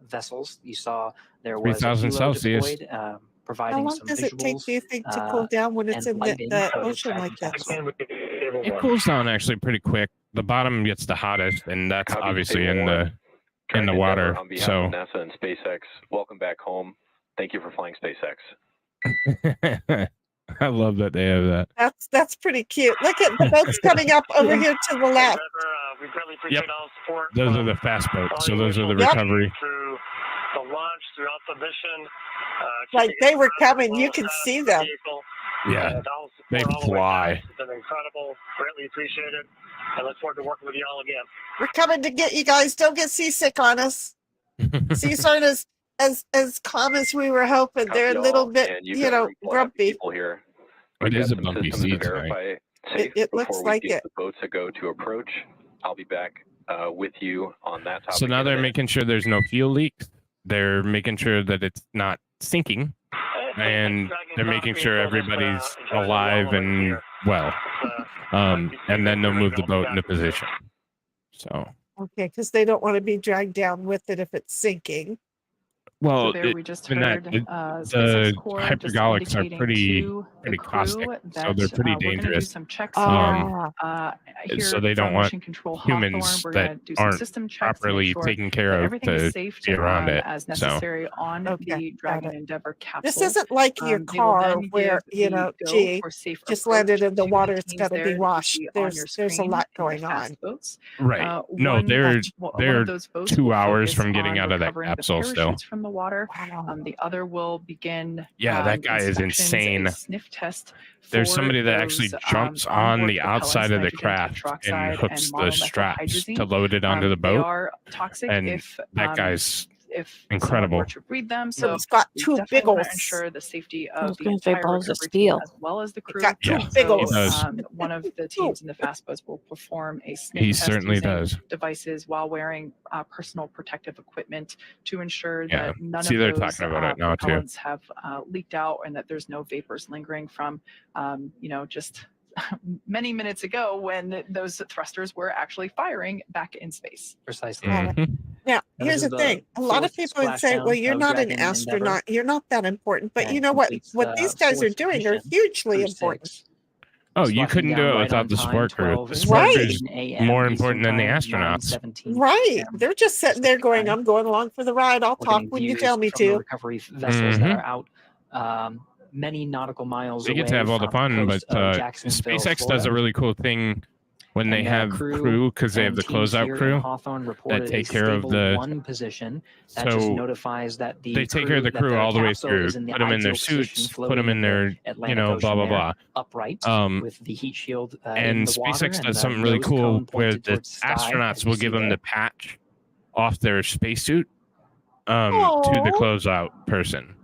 vessels. You saw there was 3,000 Celsius. deployed, providing How long some does it take, visuals, do you think, to cool down when it's in the ocean like this? It cools down actually pretty quick. The bottom gets the hottest, and that's Copy, obviously Table in One. the Dragon water. Endeavour on behalf So of NASA and SpaceX, welcome back home. Thank you for flying SpaceX. I love that they have that. That's pretty cute. Look at the boats coming up over here to the left. We really appreciate all the support. Those are the fast boats. So those are the Yep. recovery. Through the launch, throughout the mission. Like they were coming. You can see them. Yeah, they fly. It's been incredible. Greatly appreciated. I look forward to working with you all again. We're coming to get you guys. Don't get seasick on us. Seas aren't as calm as we were hoping. They're a little bit, grumpy. Here. It is a some bumpy systems sea to verify tonight. safe It looks before we like get it. the boats a go to approach. I'll be back with you on that topic. So now they're making sure there's no fuel leaks. They're making sure that it's not sinking, and they're making sure everybody's alive and well. And then they'll move the boat into position. So Okay, because they don't want to be dragged down with it if it's sinking. well, So there we just and heard the SpaceX Core just hypergolics are indicating pretty to the pretty crew caustic, so that, they're pretty we're gonna do dangerous. some checks here So they don't from want Mission Control humans Hawthorne. We're gonna that do some aren't system checks to make properly sure taken that care of everything is to safe be around it. as So necessary on the Dragon it. Endeavour capsule. This isn't like your They will car then where, give the go gee, for safe just approach landed in the to water, the it's teams got to there be that you washed. see on There's your a screen lot in the going fast on. boats. right, no, One they're of those boats two will hours focus from getting on out of that recovering the capsule still. parachutes from the water. The other will begin Yeah, that guy is inspections, insane. a sniff test There's for somebody that actually those, jumps on onboard the propellants, outside of the nitrogen craft tetroxide, and hooks the monomethyl straps hydrazine. to load it onto the They boat. are toxic And if that guy's if incredible. someone were to read them. So It's got we two definitely want biggles. to ensure the safety I of was the going to say entire balls of recovery team steel. as well as the crew. got two Yeah, biggles. he does. One of the teams in the fast boats will perform a sniff He test certainly using does. devices while wearing personal protective equipment to ensure Yeah. that none See, of they're those talking about it now, too. propellants have leaked out and that there's no vapors lingering from, just many minutes ago when those thrusters were actually firing back in space. Precisely. Now, Those here's are the the thing. A lot of fourth people would say, splashdown well, you're of not an Dragon Endeavour. astronaut. You're not that important. But And you know what? completes What the these guys are fourth doing are mission, hugely CREW-6. important. Oh, you Splashing couldn't do down it right without on the time, support crew. 12 The support crew is a.m. more Eastern important than the time, astronauts. 9:17 Right. p.m. They're just sitting there going, I'm going along for the ride. I'll We're talk getting when you views tell me from the to. recovery vessels that are out many nautical miles They away get to have all the from fun, coast but of Jacksonville, SpaceX does Florida. a really cool thing when they And, have crew, because they have and the teams closeout here in crew Hawthorne that reported take a care of stable the. one position that just So notifies that the they take care of the that crew all the way capsule through, is in the put them in their ideal position, suits, put floating them in the their, Atlantic blah Ocean blah there, blah. upright with the heat shield in And the water SpaceX and does the something really nose cool cone where pointed the towards the sky, as astronauts you will see give them there. the patch off their spacesuit to the closeout person.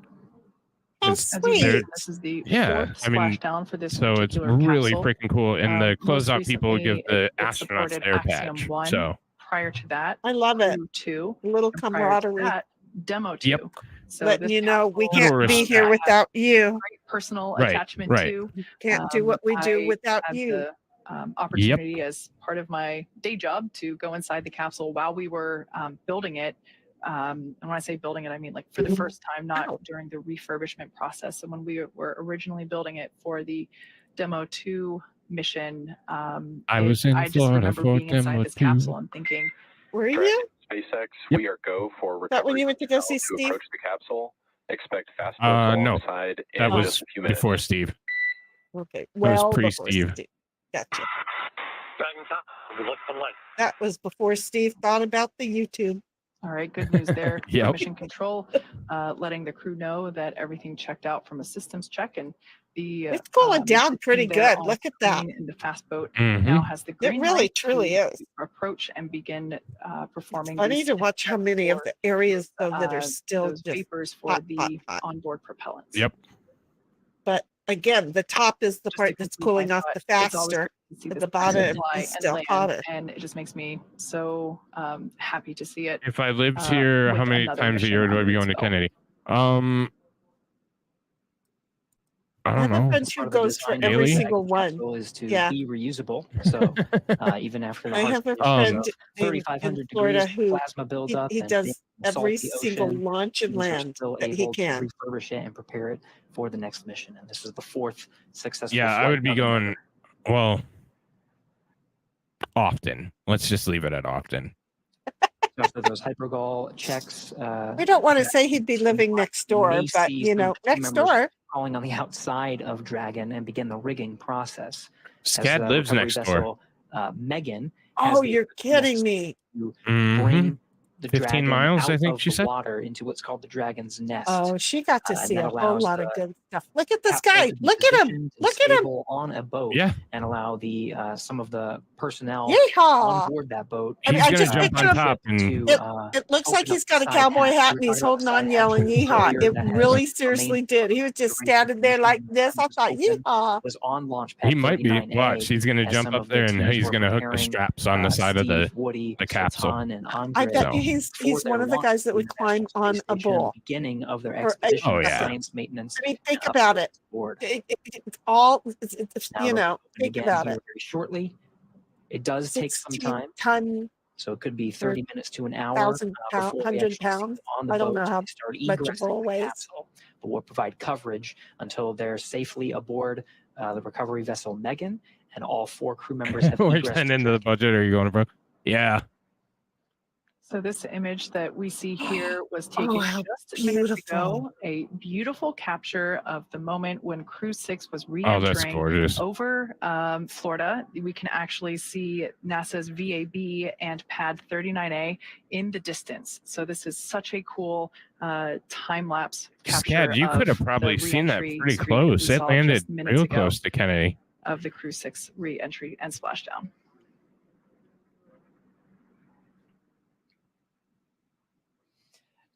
How As you see, sweet. this is the Yeah, fourth I mean, splashdown for this so it's particular really capsule. freaking cool. And the Most closeout people give recently, the it astronauts supported their Axiom patch. 1. So Prior to that, I love it. CREW-2. A little And prior to camaraderie. that, Demo 2. Yep. So Letting this you know we capsule, can't be Little here I have without you. great personal Right, attachment right. to. Can't do what we do I without had you. the opportunity as part of my day job to go inside the capsule while we were building it. And when I say building it, I mean like for the first time, not during the refurbishment process. And when we were originally building it for the Demo 2 mission, I was in I just Florida remember for being inside Demo this 2. capsule and thinking, Were you? Dragon SpaceX, we are go for recovery. That when you went to go personnel see to Steve? approach the capsule. Expect fast boats No. alongside That in was just a few minutes. before Steve. Okay. was Well, pre-Steve. before Steve. Gotcha. Dragon in time. We look for light. That was before Steve thought about the YouTube. All right, good news there. Yep. Mission control, letting the crew know that everything checked out from a systems check, and the It's cooling down pretty there good. on Look at that. screen in the fast boat Mhm. now has the It green really, light truly to is. approach and begin performing. I need these to watch how many of the areas though that are still those just vapors for hot, the hot, hot. onboard propellants. Yep. But again, the top is the Just part to that's complete cooling my off thought, the it's always faster. good to see But this the person bottom fly is and still land, hotter. and it just makes me so happy to see it. If I lived here, how with many another times a mission year do I under be its going to belt. Kennedy? I I don't have a know. friend Part who of the goes for design of every the Daily? single Dragon one. capsule is to Yeah. be reusable. So even after the I harsh have a conditions friend of in 3,500 Florida degrees, who plasma buildup, he and being does in the every salty single ocean, launch and teams are land still that he able to can. refurbish it and prepare it for the next mission. And this is the 4th successful Yeah, I flight would be of the going, Endeavour. well, often. Let's just leave it at often. After those hypergol checks, We don't want to that say he'd be living next you door, may but see you some know, crew next members door. crawling on the outside of Dragon and begin the rigging process. As Scad the lives recovery next door. vessel Megan has Oh, the you're ability, yes, kidding me. to Mhm. bring the 15 Dragon miles, I out think of she the said. water into what's called the Dragon's Nest. Oh, she got to And see that a whole allows lot the of good stuff. Look at this capsule guy. to be Look at him. positioned and Look at him. stable on a boat Yeah. and allow the some of the personnel Yeehaw. on board that boat I mean, He's I gonna just jump picture on him. top and It looks like open up he's the got a side cowboy hatch. hat We and were he's talking about holding the on side yelling hatch yeehaw. earlier. It That has really a main seriously did. He was just standing there like this. I thought, yeehaw. was on launch pad he might be. 39A Watch, he's gonna as jump some up of the there and teams he's were gonna hook the preparing, straps on the side of Steve, Woody, the capsule. Sultan, and I Andrey bet So you for he's their one of the launch guys that to would the climb International on Space a Station and bull. the beginning of their Or expedition Oh, with yeah. science maintenance. I mean, think about it. Board. It's all, Now, you they'll know, open think again about here it. very shortly. It does take some 16 time, ton, so it could be 30 minutes to an hour 1,000 pound, before we 100 actually see pounds. them on the I don't boat know how and start much a egressing bull the weighs. capsule. But we'll provide coverage until they're safely aboard the recovery vessel Megan, and all 4 crew members have We're egressed. getting into the budget. Are you going, bro? Yeah. So this image that we see here was taken Oh, how just minutes beautiful. ago. A beautiful capture of the moment when CREW-6 was Oh, that's re-entering gorgeous. over Florida. We can actually see NASA's VAB and pad 39A in the distance. So this is such a cool time-lapse capture. Scad, you could have of probably the seen that re-entry pretty screen that we close. It saw landed just minutes real ago close to Kennedy. of the CREW-6 re-entry and splashdown.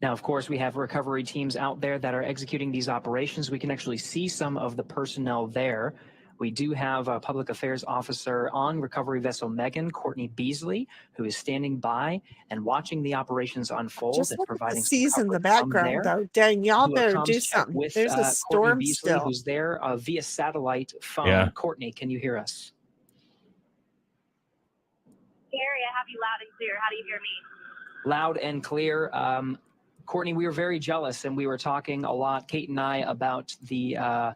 Now, of course, we have recovery teams out there that are executing these operations. We can actually see some of the personnel there. We do have a public affairs officer on recovery vessel Megan, Courtney Beasley, who is standing by and watching the operations unfold Just and look at the providing some seas in the coverage from background, there. though. Dang, y'all Do a better comms do check something. with There's a Courtney storm Beasley, still. who's there via satellite phone. Yeah. Courtney, can you hear us? Gary, I have you loud and clear. How do you hear me? Loud and clear. Courtney, we were very jealous, and we were talking a lot, Kate and I, about the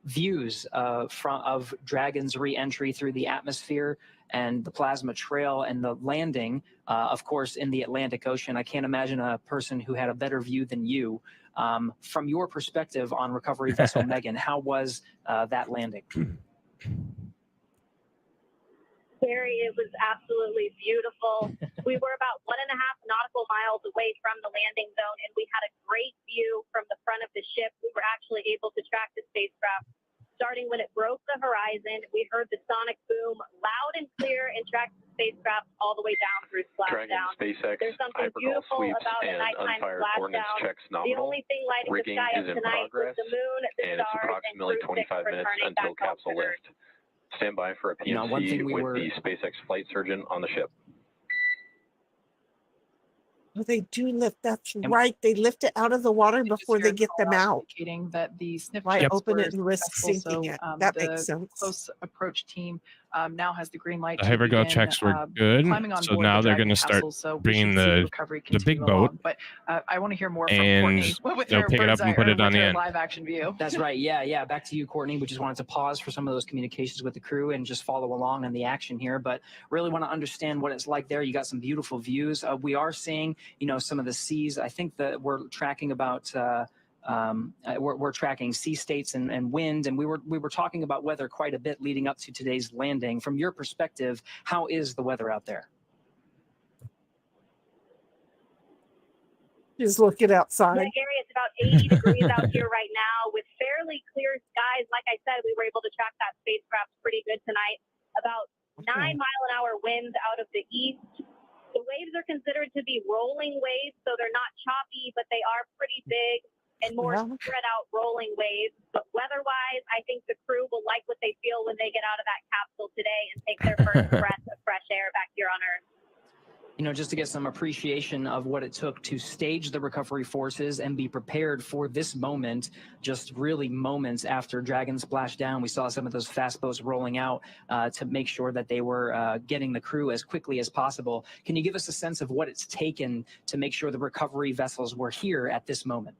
views of Dragon's re-entry through the atmosphere and the plasma trail and the landing, of course, in the Atlantic Ocean. I can't imagine a person who had a better view than you. From your perspective on recovery vessel Megan, how was that landing? Gary, it was absolutely beautiful. We were about 1.5 nautical miles away from the landing zone, and we had a great view from the front of the ship. We were actually able to track the spacecraft. Starting when it broke the horizon, we heard the sonic boom loud and clear and tracked the spacecraft all the way down through Dragon, splashdown. SpaceX, There's something hypergol beautiful sweeps, about a and nighttime unfired coordinates splashdown. checks The nominal. only thing lighting the Rigging sky is up in tonight was progress, the moon, the and it's stars, and approximately CREW-6 25 minutes returning until back home capsule to Earth. lift. Stand by for a Now, one PMC thing we with were- the SpaceX flight surgeon on the ship. Oh, they do lift. That's right. They lift it out of the water before they get them out. Indicating that the sniff Why checks open were it and risk successful, sinking so, it? That the makes sense. close approach team now has the green light The to hypergol begin, checks were good, climbing on so board now the they're Dragon going to start capsule, so we bringing should see the recovery big continue boat, along. But I want to hear more from and Courtney with they'll her pick it up bird's and eye put or it on with the her end. live action view. That's right. Yeah. Back to you, Courtney. We just wanted to pause for some of those communications with the crew and just follow along in the action here. But really want to understand what it's like there. You got some beautiful views. We are seeing, some of the seas. I think that we're tracking about we're tracking sea states and wind, and we were talking about weather quite a bit leading up to today's landing. From your perspective, how is the weather out there? Just looking outside. Yeah, Gary, it's about 80 degrees out here right now with fairly clear skies. Like I said, we were able to track that spacecraft pretty good tonight. About 9-mile-an-hour winds out of the east. The waves are considered to be rolling waves, so they're not choppy, but they are pretty big and more spread out rolling waves. But weather-wise, I think the crew will like what they feel when they get out of that capsule today and take their first breath of fresh air back here on Earth. You know, just to get some appreciation of what it took to stage the recovery forces and be prepared for this moment, just really moments after Dragon splashed down, we saw some of those fast boats rolling out to make sure that they were getting the crew as quickly as possible. Can you give us a sense of what it's taken to make sure the recovery vessels were here at this moment?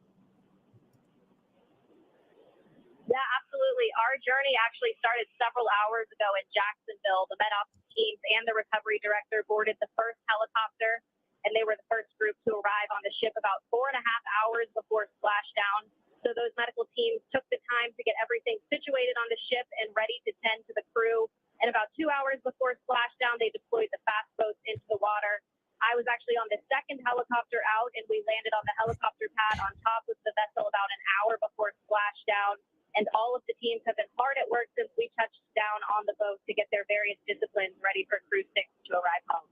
Yeah, absolutely. Our journey actually started several hours ago in Jacksonville. The med ops teams and the recovery director boarded the first helicopter, and they were the first group to arrive on the ship about 4.5 hours before splashdown. So those medical teams took the time to get everything situated on the ship and ready to tend to the crew. And about 2 hours before splashdown, they deployed the fast boats into the water. I was actually on the second helicopter out, and we landed on the helicopter pad on top of the vessel about an hour before splashdown. And all of the teams have been hard at work since we touched down on the boat to get their various disciplines ready for CREW-6 to arrive home.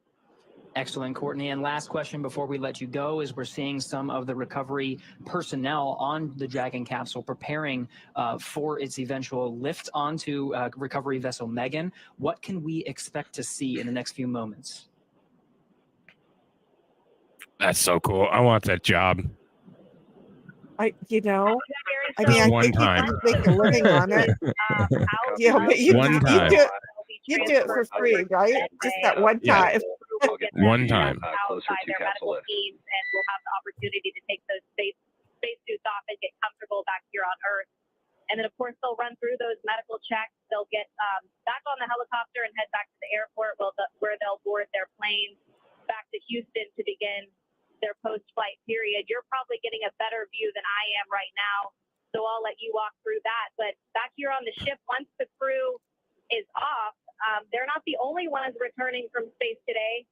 Excellent, Courtney. And last question before we let you go is we're seeing some of the recovery personnel on the Dragon capsule preparing for its eventual lift onto recovery vessel Megan. What can we expect to see in the next few moments? That's so cool. I want that job. I think you make a living on it. Yeah, but you do it for free, right? Just that one time. One time. Closer to capsule lift. And we'll have the opportunity to take those spacesuits off and get comfortable back here on Earth. And then, of course, they'll run through those medical checks. They'll get back on the helicopter and head back to the airport where they'll board their plane back to Houston to begin their post-flight period. You're probably getting a better view than I am right now, so I'll let you walk through that. But back here on the ship, once the crew is off, they're not the only ones returning from space today.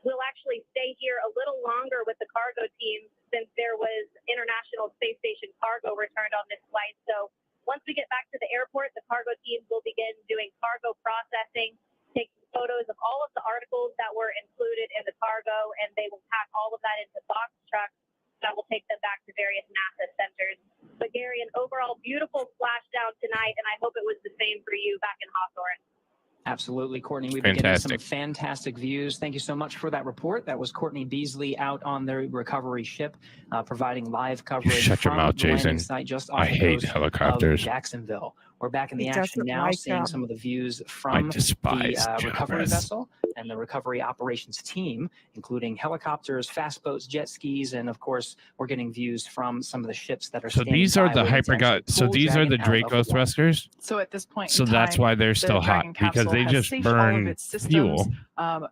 We'll actually stay here a little longer with the cargo team since there was International Space Station cargo returned on this flight. So once we get back to the airport, the cargo teams will begin doing cargo processing, taking photos of all of the articles that were included in the cargo, and they will pack all of that into box trucks that will take them back to various NASA centers. But Gary, an overall beautiful splashdown tonight, and I hope it was the same for you back in Hawthorne. Absolutely, Courtney. We've been getting some fantastic views. Thank you so much for that report. That was Courtney Beasley out on the recovery ship, providing live coverage. Shut your mouth, Jason. I hate helicopters. Jacksonville. We're back in the action now, seeing some of the views from the recovery vessel and the recovery operations team, including helicopters, fast boats, jet skis, and of course, we're getting views from some of the ships that are. So these are the these are the Draco thrusters. So at this point, so that's why they're still hot, because they just burn fuel.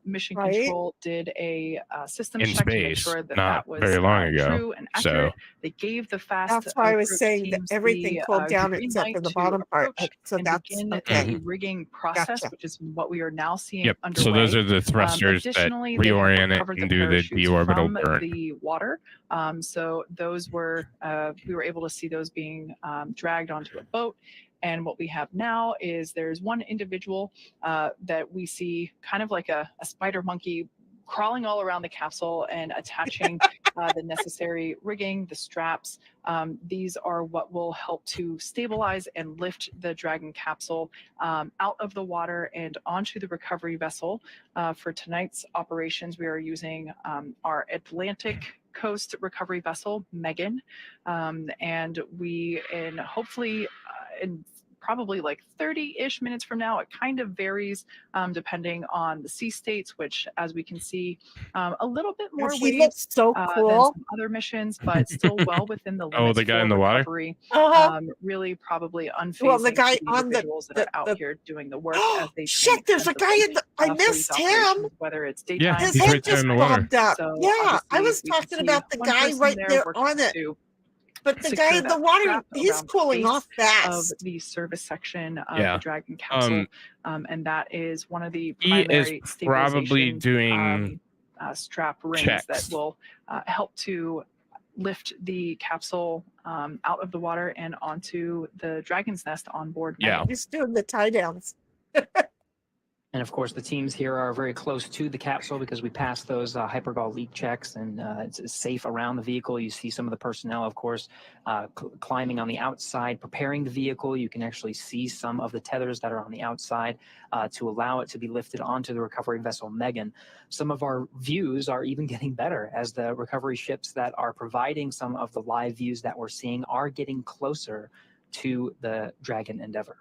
Mission Control did a system in check space, to make sure that not that was very long ago. true and accurate. They gave the fast. That's why I was saying that everything cooled down except for the bottom part. So that's okay. The rigging process, which is what we are now seeing underway. So those are the thrusters that reorient it and do the deorbital burn. The water. So those were we were able to see those being dragged onto a boat. And what we have now is there's one individual that we see kind of like a spider monkey crawling all around the capsule and attaching the necessary rigging, the straps. These are what will help to stabilize and lift the Dragon capsule out of the water and onto the recovery vessel. For tonight's operations, we are using our Atlantic Coast recovery vessel, Megan, and we, in hopefully in probably like 30-ish minutes from now, it kind of varies depending on the sea states, which, as we can see, a little bit more he looks so cool than some other missions, but still well within the limits. The guy in the water? Really probably unfazing. Well, the guy on that are out here doing the work as they shit, there's a guy in the I missed him. Whether it's daytime, his head just bobbed up. So yeah, I was talking about the guy right there on it. But the guy in the water, he's cooling off fast. Of the service section of Yeah. the Dragon capsule, and that is one of the He is primary probably stabilization, doing strap rings checks. that will help to lift the capsule out of the water and onto the Dragon's nest on board. Yeah. He's doing the tie downs. And of course, the teams here are very close to the capsule because we passed those hypergol leak checks, and it's safe around the vehicle. You see some of the personnel, of course, climbing on the outside, preparing the vehicle. You can actually see some of the tethers that are on the outside to allow it to be lifted onto the recovery vessel Megan. Some of our views are even getting better as the recovery ships that are providing some of the live views that we're seeing are getting closer to the Dragon Endeavour.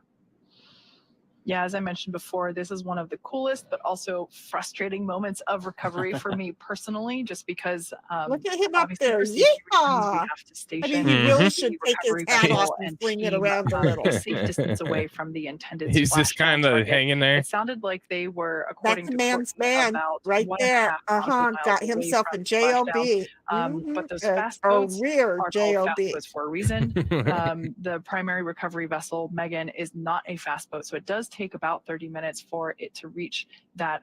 Yeah, as I mentioned before, this is one of the coolest but also frustrating moments of recovery for me personally, just because look at him up obviously there. for safety reasons, we Yeehaw! have to station I mean, he really should the take his recovery hat off vessel and fling it team, around a little. a safe distance away from the intended He's just splashdown kind of target. hanging there. It sounded like they were, according That's a to man's Courtney, man about right 1.5 there. nautical miles Got away himself a from splashdown. JLB. But those Mhm. fast A boats rear are called fast JLB. boats for a reason. The primary recovery vessel, Megan, is not a fast boat, so it does take about 30 minutes for it to reach that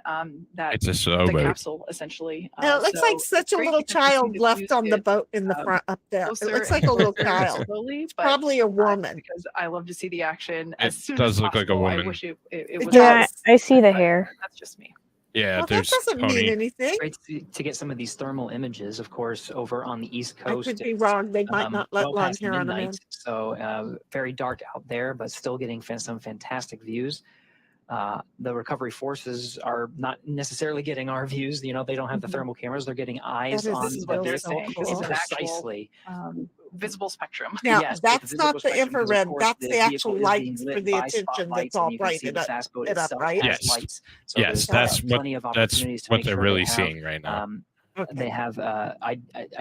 It's a slow the boat. capsule essentially. And it looks So like such it's a great little because we see child the left views on the get, boat in the front up there. It closer looks like and a little closer child. slowly, It's but probably a woman. because I love to see the action It as soon does as look like a possible. woman. I wish it It was. Yeah, does. I see the but hair. That's just me. Yeah, Well, that there's doesn't mean Tony. anything. Great to get some of these thermal images, of course, over on the East I Coast. could be It's, wrong. They might not let well long past hair on a man. midnight, so very dark out there, but still getting some fantastic views. The recovery forces are not necessarily getting our views. You know, they don't have the thermal cameras. They're getting eyes That is on This is the what they're so vehicle saying. This is cool. an actual precisely. visible spectrum. Now, Yes, with that's visible not the spectrum, because, of infrared. course, That's the the actual vehicle is being lights for lit the by attention that's spotlights, all and you can see brighted the up, fast boat it up, itself right? has Yes. lights. So Yes, there's that's plenty of that's opportunities to what make they're sure really they have, seeing right now. They have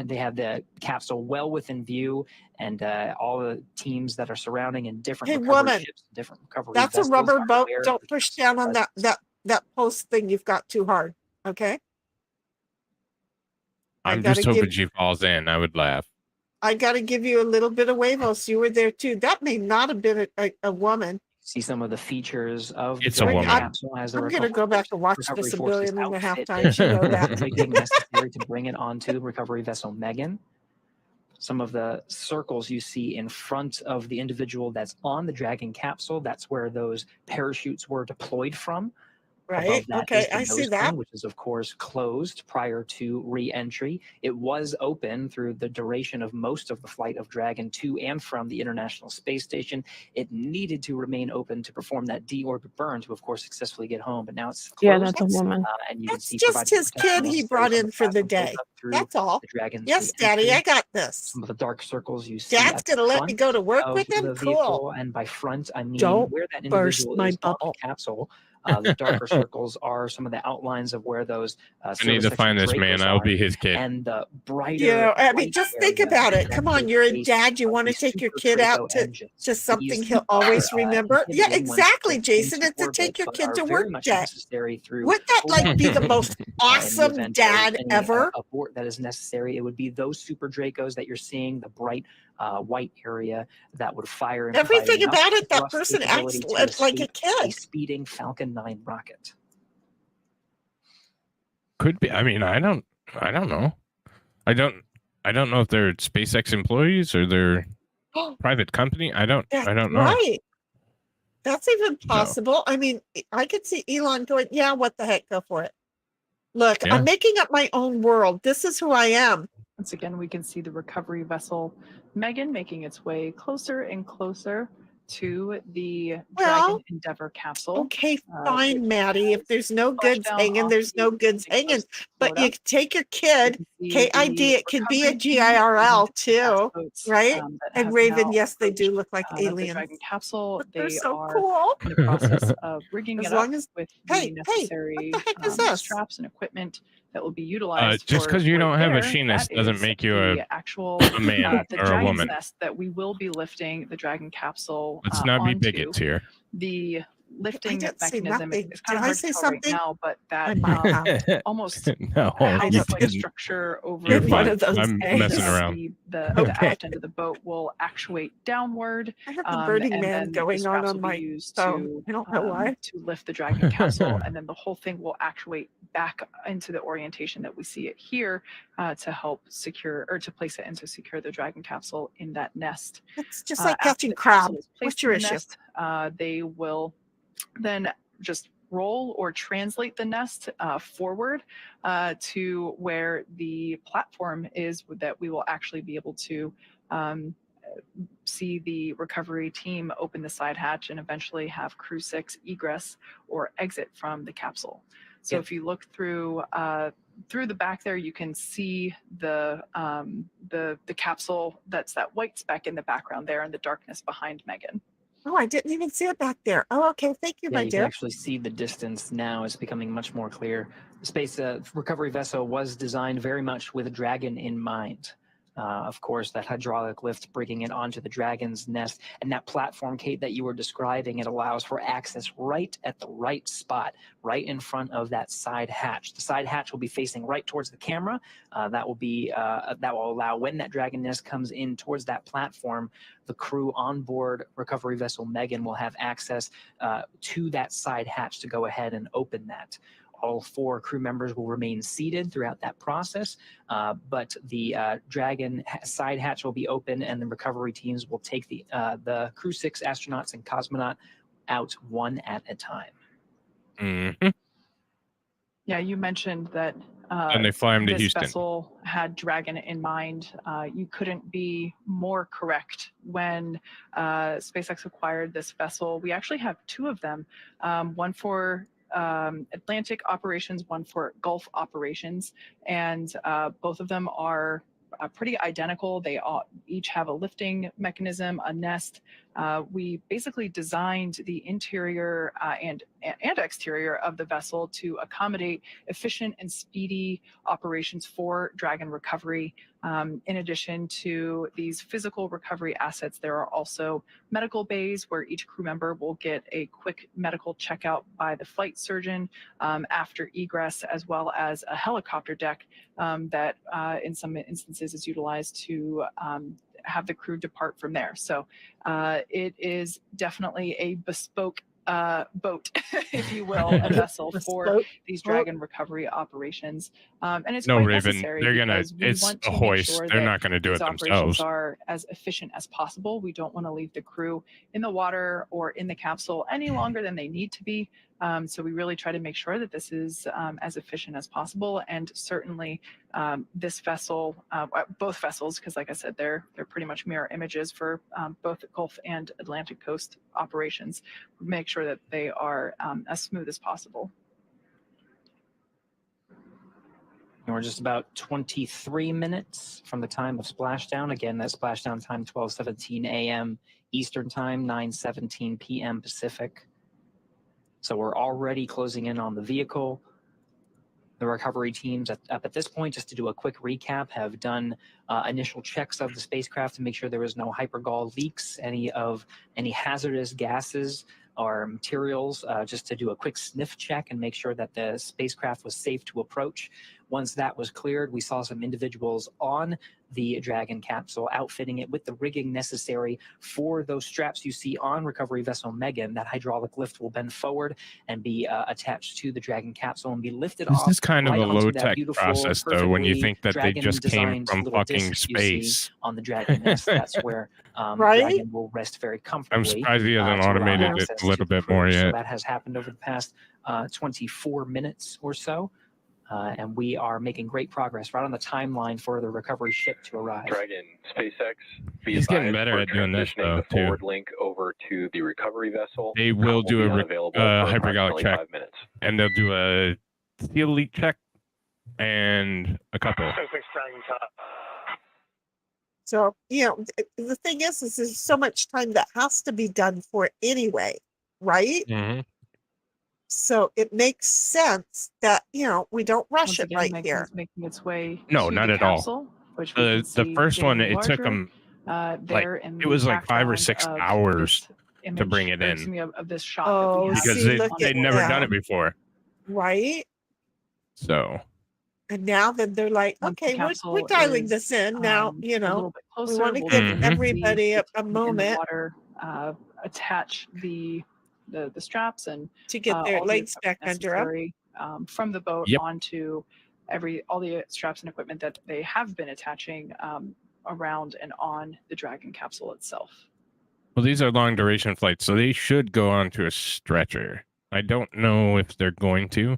they have the capsule well within view, and all the teams that are surrounding in different Hey, recovery woman, ships, different recovery that's a vessels rubber are boat. aware of Don't the push capsule's down on presence. that post thing you've got too hard. Okay. I I'm gotta just hoping give she falls in. I would laugh. I got to give you a little bit of huevos. You were there too. That may not have been a woman. See some of the features of the It's a Dragon woman. capsule as the I'm going to go back and watch recovery this a forces billion and a half outfit times. You know the that. rigging necessary to bring it onto the recovery vessel Megan. Some of the circles you see in front of the individual that's on the Dragon capsule, that's where those parachutes were deployed from. Right. Above that Okay. is the I see nose that. cone, which is, of course, closed prior to re-entry. It was open through the duration of most of the flight of Dragon to and from the International Space Station. It needed to remain open to perform that deorbit burn to, of course, successfully get home. But now it's closed. Yeah, that's a woman. And you can That's see just providing his protection kid he necessary brought from in for the plasma day. buildup through That's all. the Dragon's Yes, Daddy, re-entry. I got this. Some of the dark circles you see Dad's at going to the let me front go to work of with him? the Cool. vehicle, and by front I mean Don't where that burst individual my is on bubble. the capsule. The darker circles are some of the outlines of where those I need service to find section this man. Dracos I'll are, be his kid. and the brighter Yeah, I mean, white just think area about it. that Come on, is you're a base dad. You of want to these take your super kid Draco out to engines. something These he'll always are, remember. Yeah, inhibited once exactly, they get Jason. into It's to orbit, take your but kid are to very work much day. necessary through Wouldn't that like be the full most in the awesome event of dad any ever? abort that is necessary. It would be those super Dracos that you're seeing, the bright white area that would fire and provide Everything enough about it, that thrust person acts capability to like a escape a kid. speeding Falcon 9 rocket. Could be. I mean, I don't know. I don't know if they're SpaceX employees or they're private company. I don't know. Right. That's even possible. I mean, I could see Elon going, yeah, what the heck, go for it. Look, Yeah. I'm making up my own world. This is who I am. Once again, we can see the recovery vessel Megan making its way closer and closer to the Dragon Endeavour capsule. Okay, fine, Maddie. If there's no goods splashdown hanging, off there's the no goods hanging. coast of But you Florida. take your kid, You can see KID, the it could be a recovery team GIRL and the fast too, boats, right? that And have Raven, now yes, they do approached, look like the aliens. Dragon capsule. But they're They so are cool. in the process of rigging As it up long as, with hey, the what necessary the heck is this? straps and equipment that will be utilized. Just because you don't have a machinist that doesn't is make you the actual a man the or a Dragon's woman. nest that we will be lifting the Dragon capsule Let's not be onto. bigots here. The lifting didn't say mechanism nothing. is kind Did of I hard say to tell something? right now, but I that might have. almost No, you house-like didn't. structure over You're One fine. of those I'm days. messing around. the Okay. aft end of the boat will actuate downward, I have the Burning and Man then going the straps on will be my used phone. I don't know why. to lift the Dragon capsule, and then the whole thing will actuate back into the orientation that we see it here to help secure or to place it and to secure the Dragon capsule in that nest. It's just like After catching the crab. capsule is placed What's your in the issue? nest, they will then just roll or translate the nest forward to where the platform is that we will actually be able to see the recovery team open the side hatch and eventually have CREW-6 egress or exit from the capsule. So if you look through the back there, you can see the capsule. That's that white speck in the background there in the darkness behind Megan. Oh, I didn't even see it back there. Oh, okay. Thank you, Yeah, my you dear. can actually see the distance now. It's becoming much more clear. The space recovery vessel was designed very much with a Dragon in mind. Of course, that hydraulic lift bringing it onto the Dragon's nest, and that platform, Kate, that you were describing, it allows for access right at the right spot, right in front of that side hatch. The side hatch will be facing right towards the camera. That will allow when that Dragon nest comes in towards that platform, the crew on board recovery vessel Megan will have access to that side hatch to go ahead and open that. All 4 crew members will remain seated throughout that process, but the Dragon side hatch will be open, and the recovery teams will take the CREW-6 astronauts and cosmonaut out one at a time. Mm-hmm. Yeah, you mentioned that and they fly him to this Houston. vessel had Dragon in mind. You couldn't be more correct. When SpaceX acquired this vessel, we actually have 2 of them, one for Atlantic operations, one for Gulf operations, and both of them are pretty identical. They all each have a lifting mechanism, a nest. We basically designed the interior and exterior of the vessel to accommodate efficient and speedy operations for Dragon recovery. In addition to these physical recovery assets, there are also medical bays where each crew member will get a quick medical checkout by the flight surgeon after egress, as well as a helicopter deck that in some instances is utilized to have the crew depart from there. So it is definitely a bespoke boat, if you will, a vessel for these Dragon recovery operations. And it's quite Raven, necessary. they're gonna. Because we It's want a to hoist. make sure They're that not gonna do it these operations themselves. are as efficient as possible. We don't want to leave the crew in the water or in the capsule any longer than they need to be. So we really try to make sure that this is as efficient as possible. And certainly this vessel, both vessels, because like I said, they're pretty much mirror images for both Gulf and Atlantic coast operations. Make sure that they are as smooth as possible. And we're just about 23 minutes from the time of splashdown. Again, that splashdown time, 12:17 a.m. Eastern time, 9:17 p.m. Pacific. So we're already closing in on the vehicle. The recovery teams up at this point, just to do a quick recap, have done initial checks of the spacecraft to make sure there was no hypergol leaks, any hazardous gases or materials, just to do a quick sniff check and make sure that the spacecraft was safe to approach. Once that was cleared, we saw some individuals on the Dragon capsule, outfitting it with the rigging necessary for those straps you see on recovery vessel Megan. That hydraulic lift will bend forward and be attached to the Dragon capsule and be lifted off. This is kind of right a onto that low-tech beautiful, process, though, when you think that they just came Dragon-designed from little fucking disc you see space. on the Dragon nest. That's where Right? Dragon will rest very comfortably. I'm surprised he hasn't to allow automated it access a little to the bit more crew. So yet. that has happened over the past 24 minutes or so. And we are making great progress right on the timeline for the recovery ship to arrive. Dragon, SpaceX, He's getting better at doing this, though, the too. forward link over to the recovery vessel. They will do a hypergolic approximately check, 5 minutes. and they'll do a seal leak check and a couple. So, the thing is there's so much time that has to be done for it anyway, right? Mm-hmm. So it makes sense that, we don't rush Once it again, right Megan's here. making its way No, to not the at all. capsule, which we can The see first one, getting it took larger. them There in it was the like 5 or background 6 of hours image to bring it or, in. excuse me, of this shot that Oh, we have Because see, on look the they'd at never board. done that. it before. Right? So And now that they're like, Once the okay, we're capsule dialing is this in now, a little bit we closer, want to we'll give begin to see everybody the a team in the moment water attach the straps and to get their all the legs back equipment under them. necessary from the boat Yep. onto all the straps and equipment that they have been attaching around and on the Dragon capsule itself. well, these are long duration flights, so they should go onto a stretcher. I don't know if they're going to,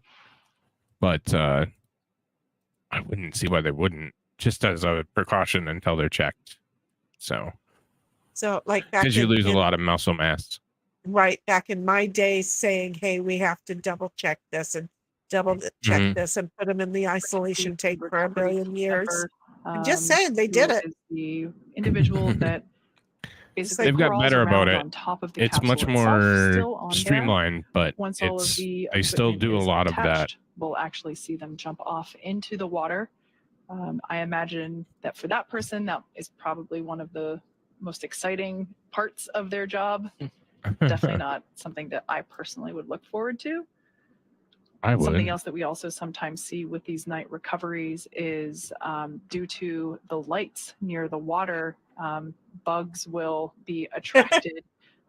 but I wouldn't see why they wouldn't, just as a precaution until they're checked. So like back because you lose a in lot of muscle mass. right back in my day, saying, "Hey, we have to double check this and double check this and put them in the isolation tank for a billion years." I'm just saying they did it. Is the individual that basically They've got crawls better about around it. on top of the It's capsule much itself, more still on there. streamlined, but Once all of the they still equipment do a is lot of that. attached, we'll actually see them jump off into the water. I imagine that for that person, that is probably one of the most exciting parts of their job. Definitely not something that I personally would look forward to. I would. Something else that we also sometimes see with these night recoveries is due to the lights near the water, bugs will be attracted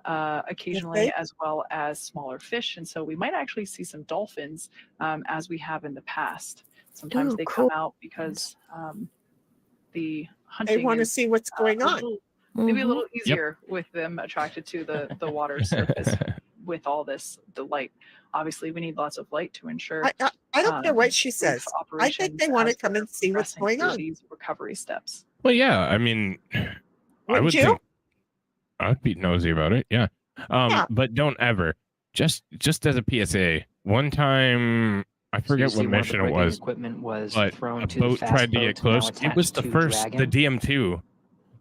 occasionally, as well as smaller fish. And so we might actually see some dolphins as we have in the past. Sometimes Ooh, they cool. come out because the hunting They want to is see what's going on. maybe a little easier with them attracted to the water surface with all this the light. Obviously, we need lots of light to ensure. I don't care what she safe says. I think they want to operations come and see what's progressing going through on. These recovery steps. Well, yeah. I mean, I Wouldn't would you? think I would be nosy about it. Yeah. Yeah. But don't ever. Just as a PSA, one time I forget what mission it was, Equipment was but thrown a to the boat fast tried to get boat, now close. It was attached the to first, Dragon. the DM2.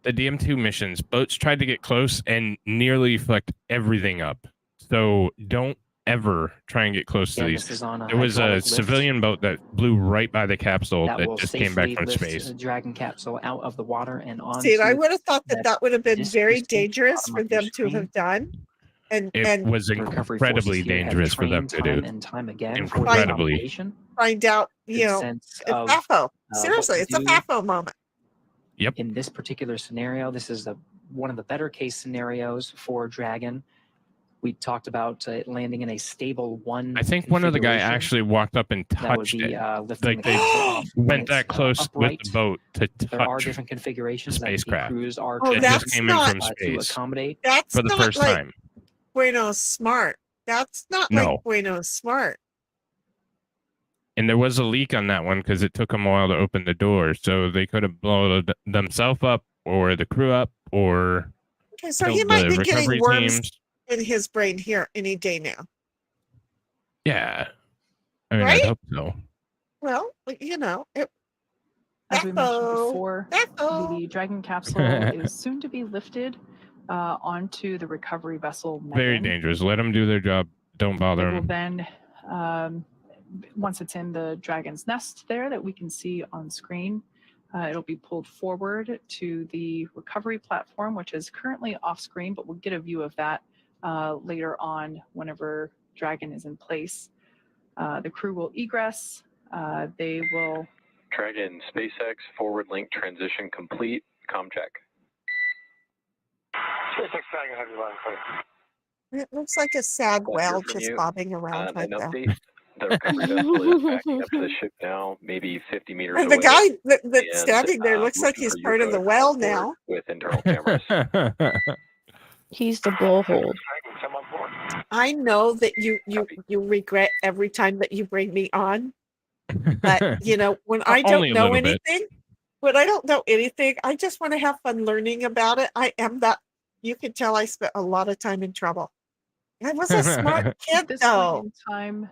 The DM2 missions, boats tried to get close and nearly fucked everything up. So don't ever try and get close to Again, these. this is on a It was a hydraulic lift civilian boat that blew right by the capsule that that will just came back safely from lift space. the Dragon capsule out of the water and on. See, and I would have thought that would have been very distribution dangerous bottom for of your them to screen. have done. It And was Recovery incredibly forces here have dangerous for them trained to do. time and time again for this Incredibly. operation. find out, Good you know, sense it's of, FAFO. what Seriously, to it's a do. FAFO moment. Yep. In this particular scenario, this is one of the better case scenarios for Dragon. We talked about it landing in a stable one. I think one of the guy configuration. actually walked up and That would touched be, it. lifting Like the they capsule off when went it's, that close with upright. the boat to There are touch different configurations the that the spacecraft. crews are Oh, It trained just came in from to space accommodate. That's for the not first like time. Bueno Smart. That's not No. like Bueno Smart. And there was a leak on that one because it took them a while to open the door. So they could have blown themselves up or the crew up or Okay, so killed he might the be getting recovery worms teams. in his brain here any day now. Yeah. I mean, Right? I'd hope so. Well, you know, As we mentioned FAFO. before, FAFO. the Dragon capsule is soon to be lifted onto the recovery vessel. Very Megan. dangerous. Let them do their job. Don't bother It will them. then, once it's in the Dragon's nest there that we can see on screen, it'll be pulled forward to the recovery platform, which is currently off screen, but we'll get a view of that later on whenever Dragon is in place. The crew will egress. They will... Dragon, SpaceX, forward link transition complete. Com check. SpaceX Dragon, have you line clear? It looks like a sad Well, whale hear from just you. bobbing around An right now. update. The recovery vessel is backing up to the ship now, maybe 50 meters And away. the guy that's and, standing there looks like looking he's for part of the UFO well on board now. with internal cameras. He's the blowhole. Dragon, come on board. I know that you regret every time that you bring me on, but you know when I Only don't a know little bit. anything, when I don't know anything, I just want to have fun learning about it. I am that. You can tell I spent a lot of time in trouble. I was a smart At kid this though. point in time,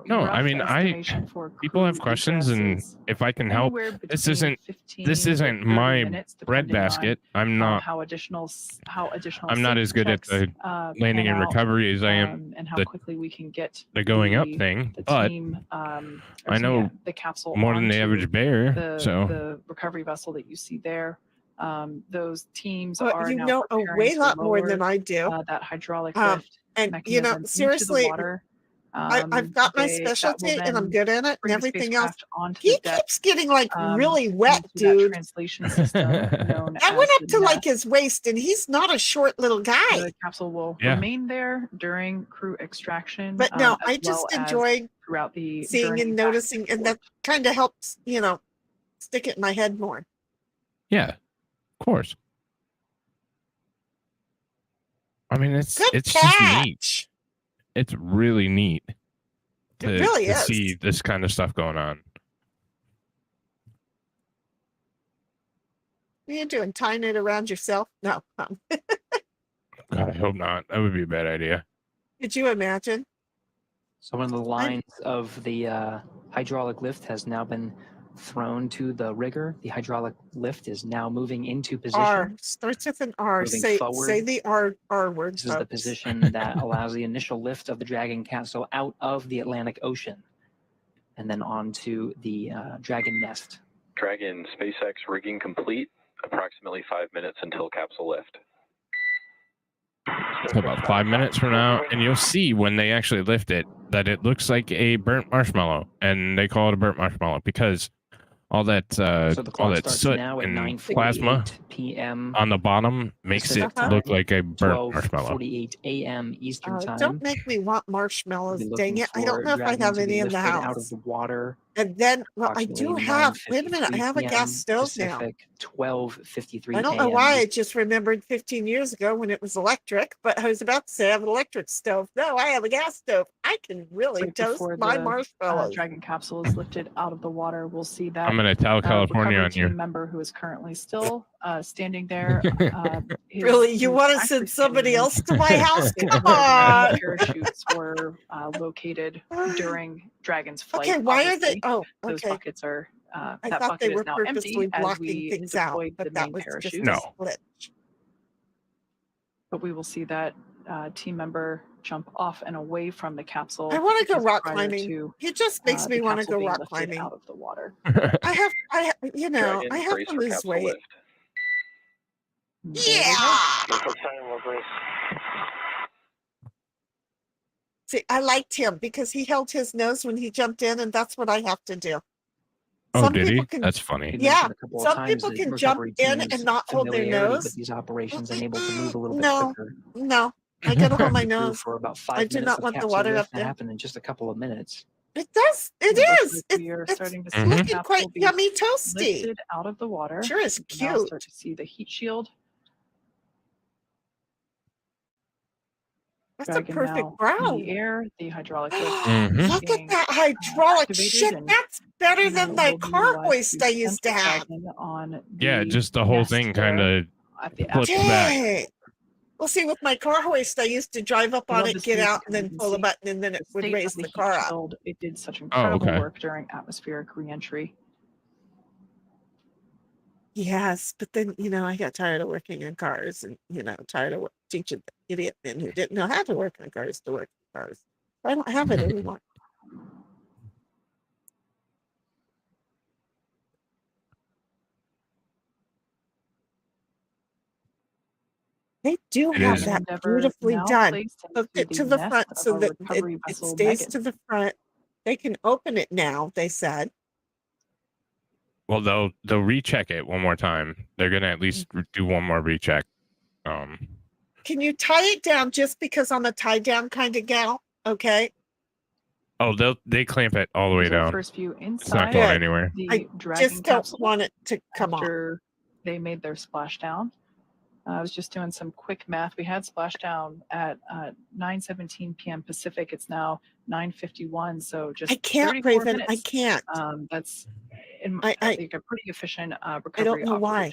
No, I rough mean, estimation for people have crew questions, and egresses, if I can help, anywhere this between isn't 15 this to isn't 30 my minutes, bread depending on, basket. I'm not. how additional I'm not safety as good at checks, the landing pan and out, recovery as I am and how the quickly we can get the going up thing. the But team, I know the capsule more than the onto average bear. So the recovery vessel that you see there. Those teams Well, are you now know a preparing way to lot more than lower I do. that hydraulic lift And you know, mechanism into the seriously, water. I've got my That will specialty and I'm then good in it and bring the everything else. spacecraft onto the He deck keeps getting like really wet, into that dude. translation system known I went as up the to like nest. his waist and he's not a short little guy. The capsule will remain there during crew extraction, But no, as I just well as enjoyed throughout the seeing journey and back noticing, and that kind of helps, you know, stick it in my head more. Yeah, of course. I mean, it's just neat. It's really neat to see this kind of stuff going on. What are you doing? Tying it around yourself? No. God, I hope not. That would be a bad idea. Could you imagine? So one of the lines of the hydraulic lift has now been thrown to the rigger. The hydraulic lift is now moving into position. R starts with an R. Say the R word. This is the position that allows the initial lift of the Dragon capsule out of the Atlantic Ocean and then onto the Dragon nest. Dragon SpaceX rigging complete. Approximately 5 minutes until capsule lift. So about 5 minutes from now, and you'll see when they actually lift it that it looks like a burnt marshmallow, and they call it a burnt marshmallow because all that soot and plasma p.m. on the bottom makes it look like a burnt marshmallow. 12:48 a.m. Eastern time. Don't make me want marshmallows. Dang it! I don't know if I have any in the house. Out of the water. And then, well, I do have. Wait a minute, I have a gas stove Pacific, now. 12:53. I don't know why. I just remembered 15 years ago when it was electric, but I was about to say I have an electric stove. No, I have a gas stove. I can really toast my marshmallows. Dragon capsule is lifted out of the water. We'll see that. I'm going to tell California on you. Member who is currently still standing there. Really, you want to send somebody else to my house? Come on. Parachutes were located during Dragon's flight. Okay, why are they? Oh, those okay. buckets are. I that thought they bucket were is now purposely empty blocking things out, but that was just a glitch. But we will see that team member jump off and away from the capsule. I want to go rock climbing. He just makes me want to go rock climbing. Out of the water. I have to lose weight. Yeah. See, I liked him because he held his nose when he jumped in, and that's what I have to do. Oh, did he? That's funny. Yeah, some people can jump in and not hold their nose. With these operations and able to move a little bit quicker. No, I gotta hold my nose. For about 5 I do not want the water up there. Happen in just a couple of minutes. It does. It is. It's starting to see looking quite yummy toasty. Lifted out of the water. Sure is cute. Now start to see the heat shield. That's a perfect brown. The air, the hydraulic lift. Look at that hydraulic shit. That's better than the car hoist I used to have. Yeah, just the whole thing kind of flips back. Well, see, with my car hoist, I used to drive up on it, get out, and then pull a button, and then it would raise the car up. It did such incredible work during atmospheric reentry. Yes, but then, I got tired of working in cars and, tired of teaching idiot men who didn't know how to work in cars to work in cars. I don't have it anymore. They do have that beautifully done. Hooked it to the front so that it stays to the front. They can open it now, they said. Well, they'll recheck it one more time. They're gonna at least do one more recheck. Can you tie it down just because I'm a tie down kind of gal? Okay. Oh, they clamp it all the way down. First view inside. It's not going anywhere. I just don't want it to come on. They made their splashdown. I was just doing some quick math. We had splashdown at 9:17 p.m. Pacific. It's now 9:51. So just I can't, Raven. I can't. That's I think a pretty efficient recovery. I don't know why.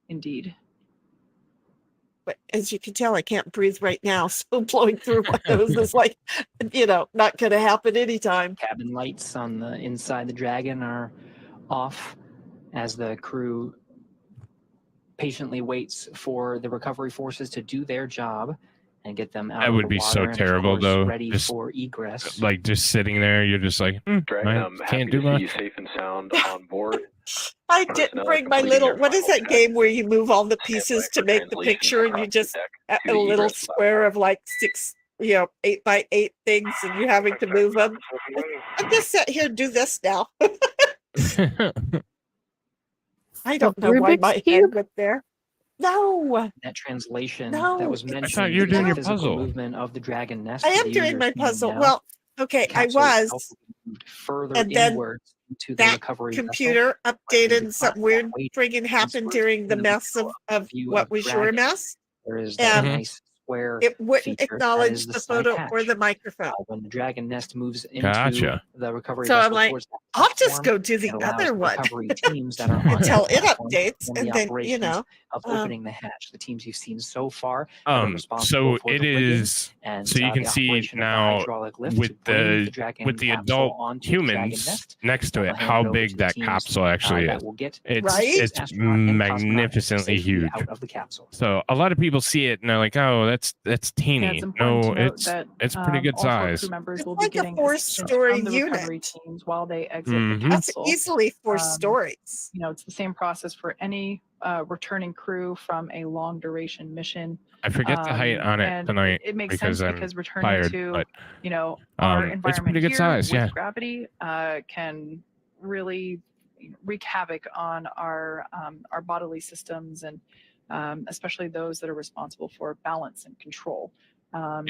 Indeed. But as you can tell, I can't breathe right now. So blowing through my nose is like, not going to happen anytime. Cabin lights on the inside the Dragon are off as the crew patiently waits for the recovery forces to do their job and get them out that of would the be water so terrible, though. Ready for egress. Like just sitting there, you're just like, Dragon, I I'm can't happy do to see much. you safe and sound on board. I didn't bring my little, what is that game where you move all the pieces to make the picture and you just have a little square of like 6, 8x8 things and you're having to move them? I'm just sit here and do this now. I don't know why my head went there. No. That translation that was mentioned. I thought you were doing your physical puzzle. movement of the dragon nest. I am doing my puzzle. Well, okay, I was. Further and then inwards into the that recovery computer updated something weird friggin' happened during the mess of what was your mess. There is that nice square. It wouldn't acknowledge the photo or the microphone. When the dragon nest moves into the recovery so vessel, I'm like, I'll just go do the other one teams that are until it updates, and then of opening the hatch. The teams you've seen so far. So it is. So you can see now with the adult humans next to it how big that capsule actually is. It's magnificently huge. So a lot of people see it and they're like, "Oh, that's teeny." No, it's pretty good size. It's like a 4-story unit. Teams while they exit the That's capsule. easily 4 stories. It's the same process for any returning crew from a long duration mission. I forget the height on it tonight. It makes because sense I'm because returning tired, to but, our environment it's pretty good here size, with yeah. gravity can really wreak havoc on our bodily systems and especially those that are responsible for balance and control.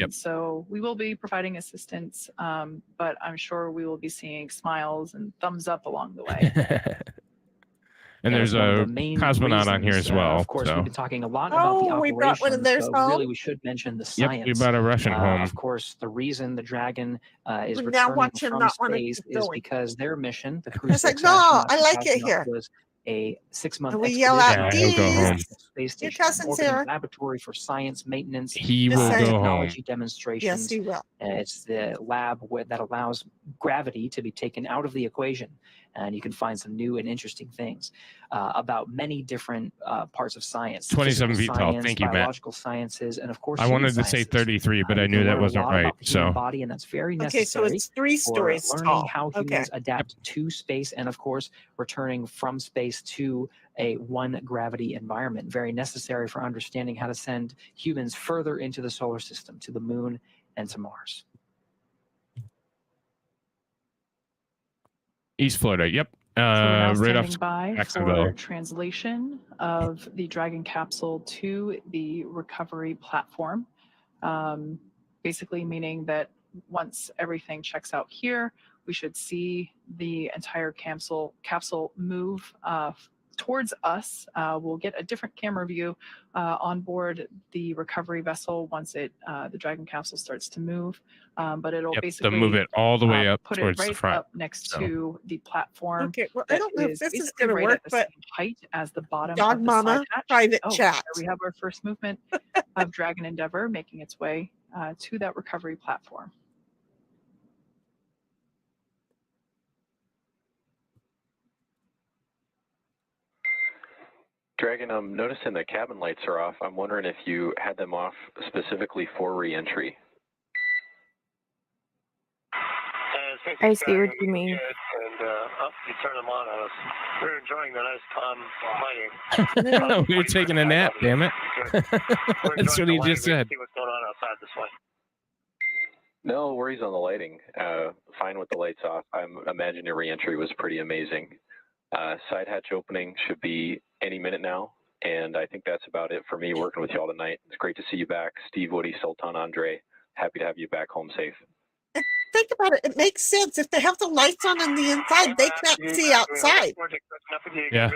So we will be providing assistance, but I'm sure we will be seeing smiles and thumbs up along the way. And there's a cosmonaut on here as well. Of course, we've been talking a lot about the operations. We brought one of theirs home. Really, we should mention the science. Yep, we brought a Russian home. Of course, the reason the Dragon is returning from space is because their mission, the CREW-6 like, no, I like it here. Was a 6-month we yell out, space station, your cousin's here. Laboratory for science maintenance, he will go technology home. Demonstrations. Yes, he will. It's the lab that allows gravity to be taken out of the equation, and you can find some new and interesting things about many different parts of science. 27 feet tall. Thank you, Matt. Biological sciences, and of course, I wanted to say 33, but I knew that wasn't right. So body, and that's very necessary. Okay, so it's 3 stories learning tall. how humans adapt to space, and of course, returning from space to a one gravity environment. Very necessary for understanding how to send humans further into the solar system, to the moon and to Mars. East Florida. Yep. So we're now right off standing by Jacksonville. for translation of the Dragon capsule to the recovery platform. Basically meaning that once everything checks out here, we should see the entire capsule move towards us. We'll get a different camera view on board the recovery vessel once the Dragon capsule starts to move. But it'll basically move it all the way up put towards it right the front. up next to the platform. Okay, well, I don't know if this is going to right work, at the but same height as the bottom Dog of the Mama side hatch. private chat. There we have our first movement of Dragon Endeavour making its way to that recovery platform. Dragon, I'm noticing the cabin lights are off. I'm wondering if you had them off specifically for re-entry. I see what you mean. And you turn them on us. We're enjoying the nice calm lighting. We were taking a nap, damn it. That's what he just said. See what's going on outside this way. No worries on the lighting. Fine with the lights off. I imagine your re-entry was pretty amazing. Side hatch opening should be any minute now, and I think that's about it for me working with you all tonight. It's great to see you back. Steve, Woody, Sultan, Andrey, happy to have you back home safe. Think about it. It makes sense. If they have the lights on the inside, they can't see outside. Yeah.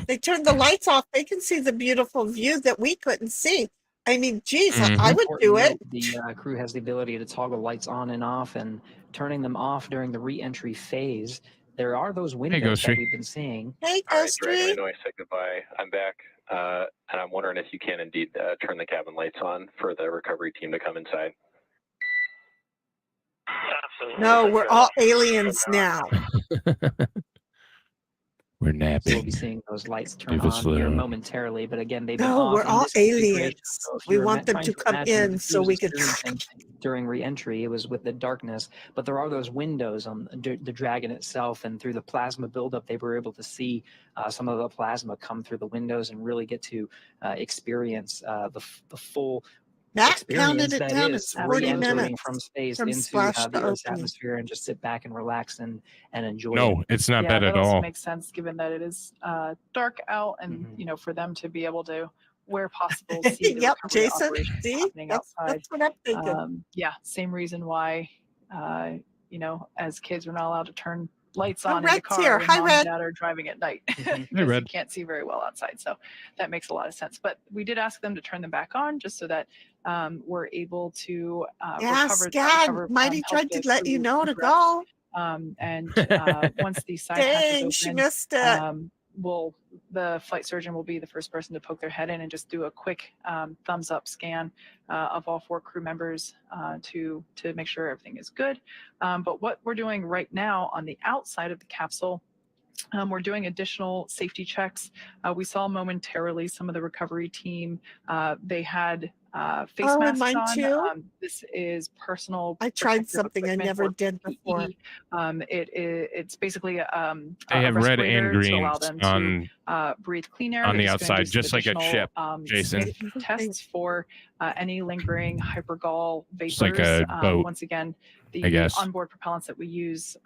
They turn the lights off. They can see the beautiful view that we couldn't see. I mean, geez, I would do it. The crew has the ability to toggle lights on and off, and turning them off during the re-entry phase. There are those windows that we've been seeing. Hey, All right, Ghost Dragon, I Tree. know I said goodbye. I'm back, and I'm wondering if you can indeed turn the cabin lights on for the recovery team to come inside. Absolutely. No, we're all aliens now. We're napping. So we'll be seeing those lights turn on here momentarily, but again, they've been No, off we're in all this configuration. aliens. So if We you're want them trying to come imagine what in the so crew we is could. experiencing, during re-entry. It was with the darkness, but there are those windows on the Dragon itself, and through the plasma buildup, they were able to see some of the plasma come through the windows and really get to experience the full That experience counted it that down is as 40 re-entering minutes from space from into splash the to Earth's opening. atmosphere and just sit back and relax and enjoy it. No, it's not bad that at also all. makes sense given that it is dark out, and for them to be able to, where possible, see the Yep, recovery Jason. operations See, happening outside. that's what I'm thinking. Same reason why as kids we're not allowed to turn lights Oh, on in the Red's car here. when Hi, mom Red. and dad are driving at night because you can't see very well outside. So that makes a lot of sense. But we did ask them to turn them back on just so that we're able to recover. Mighty tried to let you know to go. And once the side hatch is open, she missed it. The flight surgeon will be the first person to poke their head in and just do a quick thumbs up scan of all 4 crew members to make sure everything is good. But what we're doing right now on the outside of the capsule, we're doing additional safety checks. We saw momentarily some of the recovery team, they had face masks mine on. too? This is personal. I tried something I never did before. It's basically they have red and green to allow them to breathe clean air on the They're just outside, just like a ship. Jason, tests for any lingering hypergol vapors. It's like a boat. Once again, the onboard propellants that we use,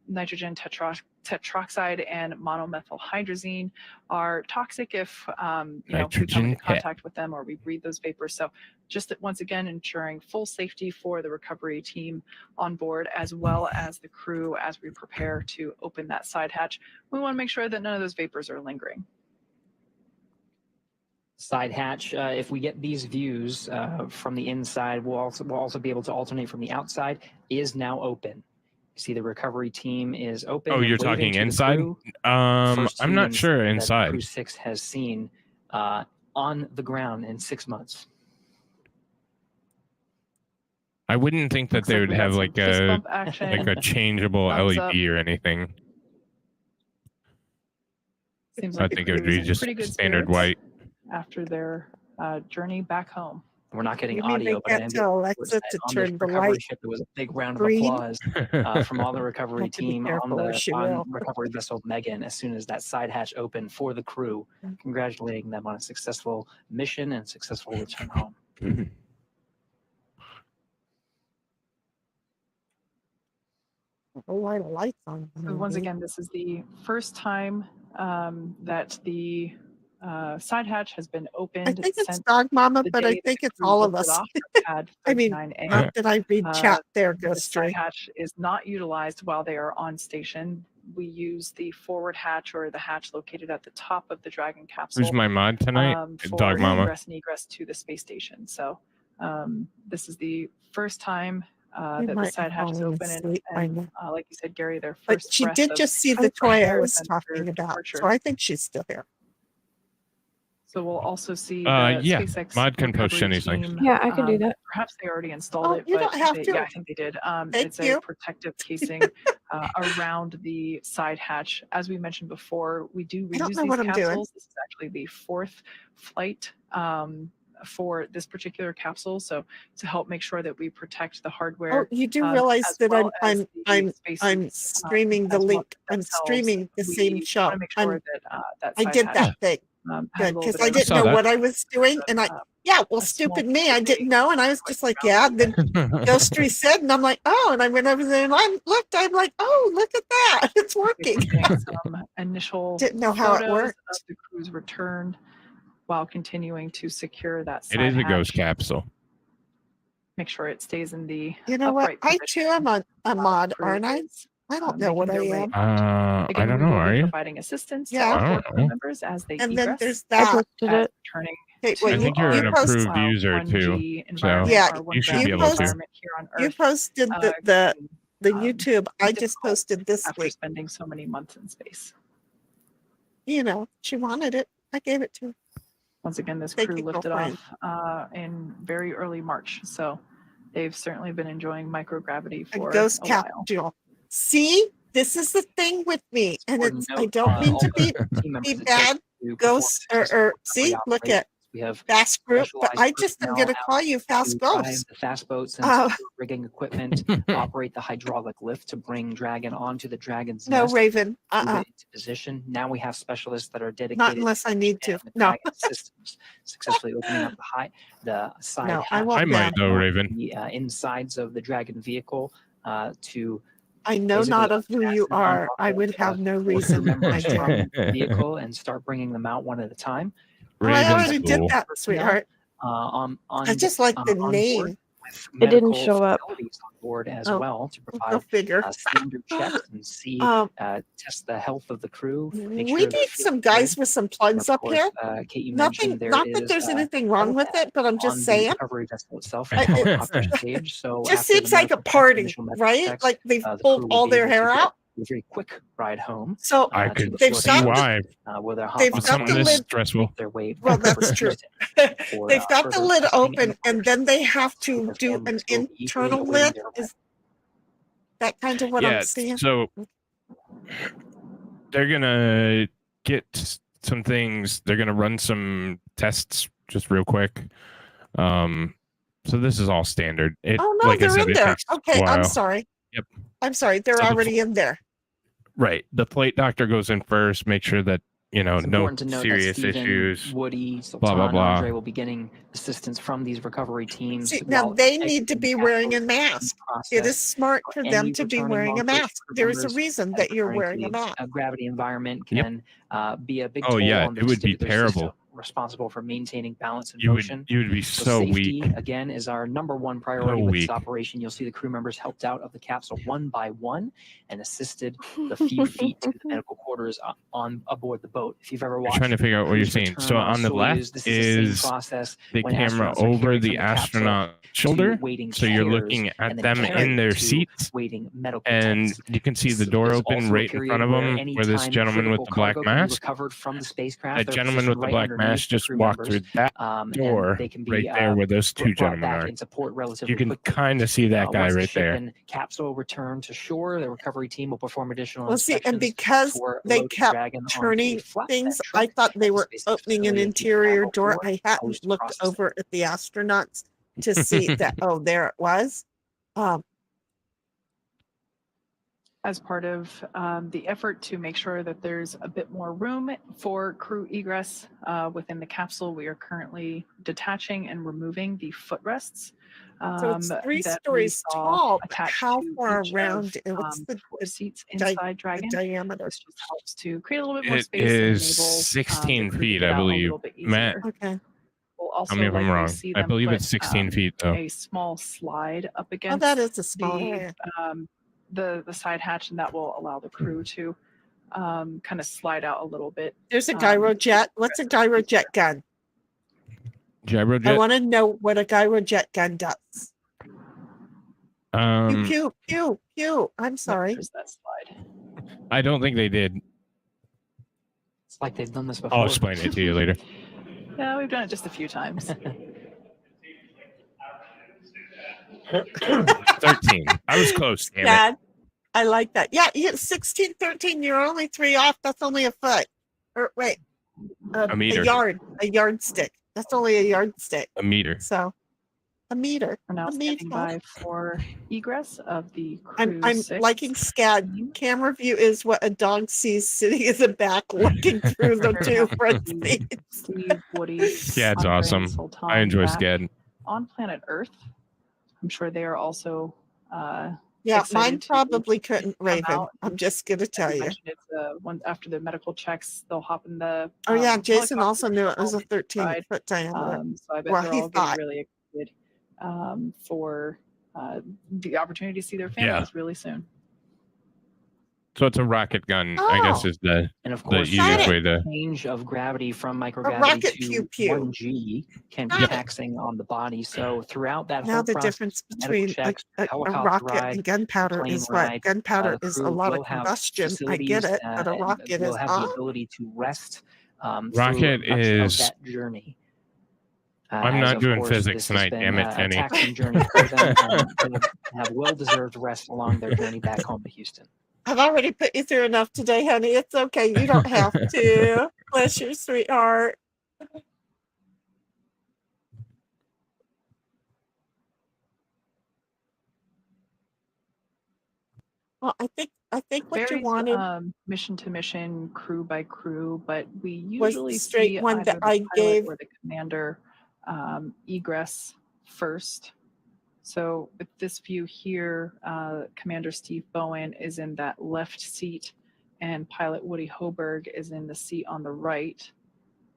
nitrogen tetroxide and monomethylhydrazine, are toxic if we come into contact with them or we breathe those vapors. So just once again, ensuring full safety for the recovery team on board, as well as the crew as we prepare to open that side hatch. We want to make sure that none of those vapors are lingering. Side hatch, if we get these views from the inside, we'll also be able to alternate from the outside, is now open. You see the recovery team is open. Oh, you're talking inside? I'm not sure inside. CREW-6 has seen on the ground in 6 months. I wouldn't think that they would have like a changeable LED or anything. I think it would be just standard white. After their journey back home. We're not getting audio, but Alexa to turn the light. There was a big round of applause from all the recovery team on recovery vessel Megan as soon as that side hatch opened for the crew, congratulating them on a successful mission and successful return home. A whole lot of lights on. So once again, this is the first time that the side hatch has been opened. I think it's Dog Mama, but I think it's all of us. I mean, not that I read chat there, The side hatch is not utilized while they are on station. We use the forward hatch or the hatch located at the top of the Dragon capsule. Who's my mod tonight? For Dog Mama. Ingress and egress to the space station. So this is the first time that the side hatch is open, and like you said, Gary, their first. But she did just see the toy I was talking about, so I think she's still here. So we'll also see SpaceX mod can post anything. Yeah, I can do that. Perhaps they already installed it, you but don't have to. Yeah, I think they did. It's a protective casing around the side hatch. As we mentioned before, we do reuse these capsules. This is actually the 4th flight for this particular capsule, so to help make sure that we protect the hardware. Oh, you do realize that I'm streaming the link. I'm streaming the same show. I did that thing. Good, because I didn't know what I was doing, and stupid me, I didn't know, and I was just like, and then Ghostry said, and I'm like, oh, and I went over there and I looked, I'm like, oh, look at that, it's working. Some initial didn't know how it worked. Of the crew's return while continuing to secure that side It is a hatch. ghost capsule. Make sure it stays in the You know what? I too am a mod, aren't I? I don't know what I am. I don't know. Are you? Providing assistance to Yeah. all crew members as they And then egress. there's that. Turning Okay, I think you're an approved user too, so you should be able to. You posted the YouTube. I just posted this after week. spending so many months in space. You know, she wanted it. I gave it to her. Once again, this Thank crew you, lifted girlfriend. off in very early March, so they've certainly been enjoying microgravity A for ghost a while. capsule. See, this is the thing with me, and it's I don't mean to be bad. Ghosts or see, look at We have fast group, but I just am going to call you fast boats. The fast boats and rigging equipment, operate the hydraulic lift to bring Dragon onto the Dragon's no, nest. Raven. Move it into position. Now we have specialists that are dedicated. Not unless I need to. No. Systems, successfully opening up the side. No, I won't. I might though, Raven. The insides of the Dragon vehicle to. I know not of who you are. I would have no reason. The vehicle and start bringing them out one at a time. Well, I already did that, sweetheart. I just like the name. It didn't show up. On board as well to provide standard checks and see test the health of the crew. We need some guys with some plugs up here. Kate, Nothing, not that there's anything wrong with it, but I'm just saying. Recovery vessel itself, it just seems like a party, right? Like they've pulled all their hair out. A very quick ride home. So I could they've see got why. They've got the lid stressful. Well, that's true. They've got the lid open, and then they have to do an internal lid. Is that kind of what I'm seeing? So they're gonna get some things. They're gonna run some tests just real quick. So this is all standard. Oh no, they're in there. Okay, I'm sorry. Yep. I'm sorry. They're already in there. Right. The flight doctor goes in first, make sure that, no serious issues. Woody, Sultan, blah, blah, blah. Andrey will be getting assistance from these recovery teams. See, now they need to be wearing a mask. It is smart for them to be wearing a mask. There is a reason that you're wearing a mask. A gravity environment can be a big toll on it would be terrible. Responsible for maintaining balance and motion. You would be so safety, weak. Again, is our number one priority with this operation. You'll see the crew members helped out of the capsule one by one and assisted the few feet to the medical quarters on aboard the boat. If you've ever watched, I'm trying to figure out what you're seeing. So on the left is the camera over the astronaut's shoulder. So you're looking at them in their seats, and you can see the door open right in front of them where this gentleman with the black mask. That gentleman with the black mask just walked through that door right there where those two gentlemen are. You can kind of see that guy right there. Capsule return to shore. The recovery team will perform additional inspections. And because they kept turning things, I thought they were opening an interior door. I hadn't looked over at the astronauts to see that. Oh, there it was. As part of the effort to make sure that there's a bit more room for crew egress within the capsule, we are currently detaching and removing the footrests. So it's 3 stories tall. How far around? And what's the seats inside Dragon? The diameter? This just helps to create a little bit more space. It is 16 feet, I believe. Matt, okay. We'll also tell me if I'm wrong. I believe it's 16 feet, though. A small slide up against. Oh, that is a small the side hatch, and that will allow the crew to kind of slide out a little bit. There's a gyrojet. What's a gyrojet gun? Gyrojet? I want to know what a gyrojet gun does. Pew, pew, pew. I'm sorry. There's that slide. I don't think they did. It's like they've done this before. I'll explain it to you later. Yeah, we've done it just a few times. 13. I was close. Dad, I like that. Yeah, you hit 16, 13. You're only 3 off. That's only a foot. Or wait, a meter. A yardstick. That's only a yardstick. A meter. So, a meter. We're now standing by for egress of the CREW-6. I'm liking SCAD. Camera view is what a dog sees sitting in the back, looking through the 2 front seats. Steve, Woody, SCAD's awesome. Sultan I enjoy SCAD. On planet Earth, I'm sure they are also. Mine probably couldn't, Raven. I'm just gonna tell you. It's one after the medical checks, they'll hop in the. Oh yeah, Jason also knew it was a 13-foot diameter. So I bet they're all getting really excited for the opportunity to see their families really soon. So it's a rocket gun, I guess, is the easiest way to. Change of gravity from microgravity to 1G can be taxing on the body. So throughout that whole the difference between a rocket and gunpowder is what? Gunpowder is a lot of combustion. I get it, but a rocket is have the ability to rest. Rocket is that journey. I'm not doing physics tonight, damn it, Kenny. Have well-deserved rest along their journey back home to Houston. I've already put you through enough today, honey. It's okay. You don't have to. Bless your sweetheart. Well, I think what you Varies wanted mission to mission, crew by crew, but we was usually the straight see one either that the I pilot gave. or the commander egress first. So with this view here, Commander Steve Bowen is in that left seat, and pilot Woody Hoburg is in the seat on the right.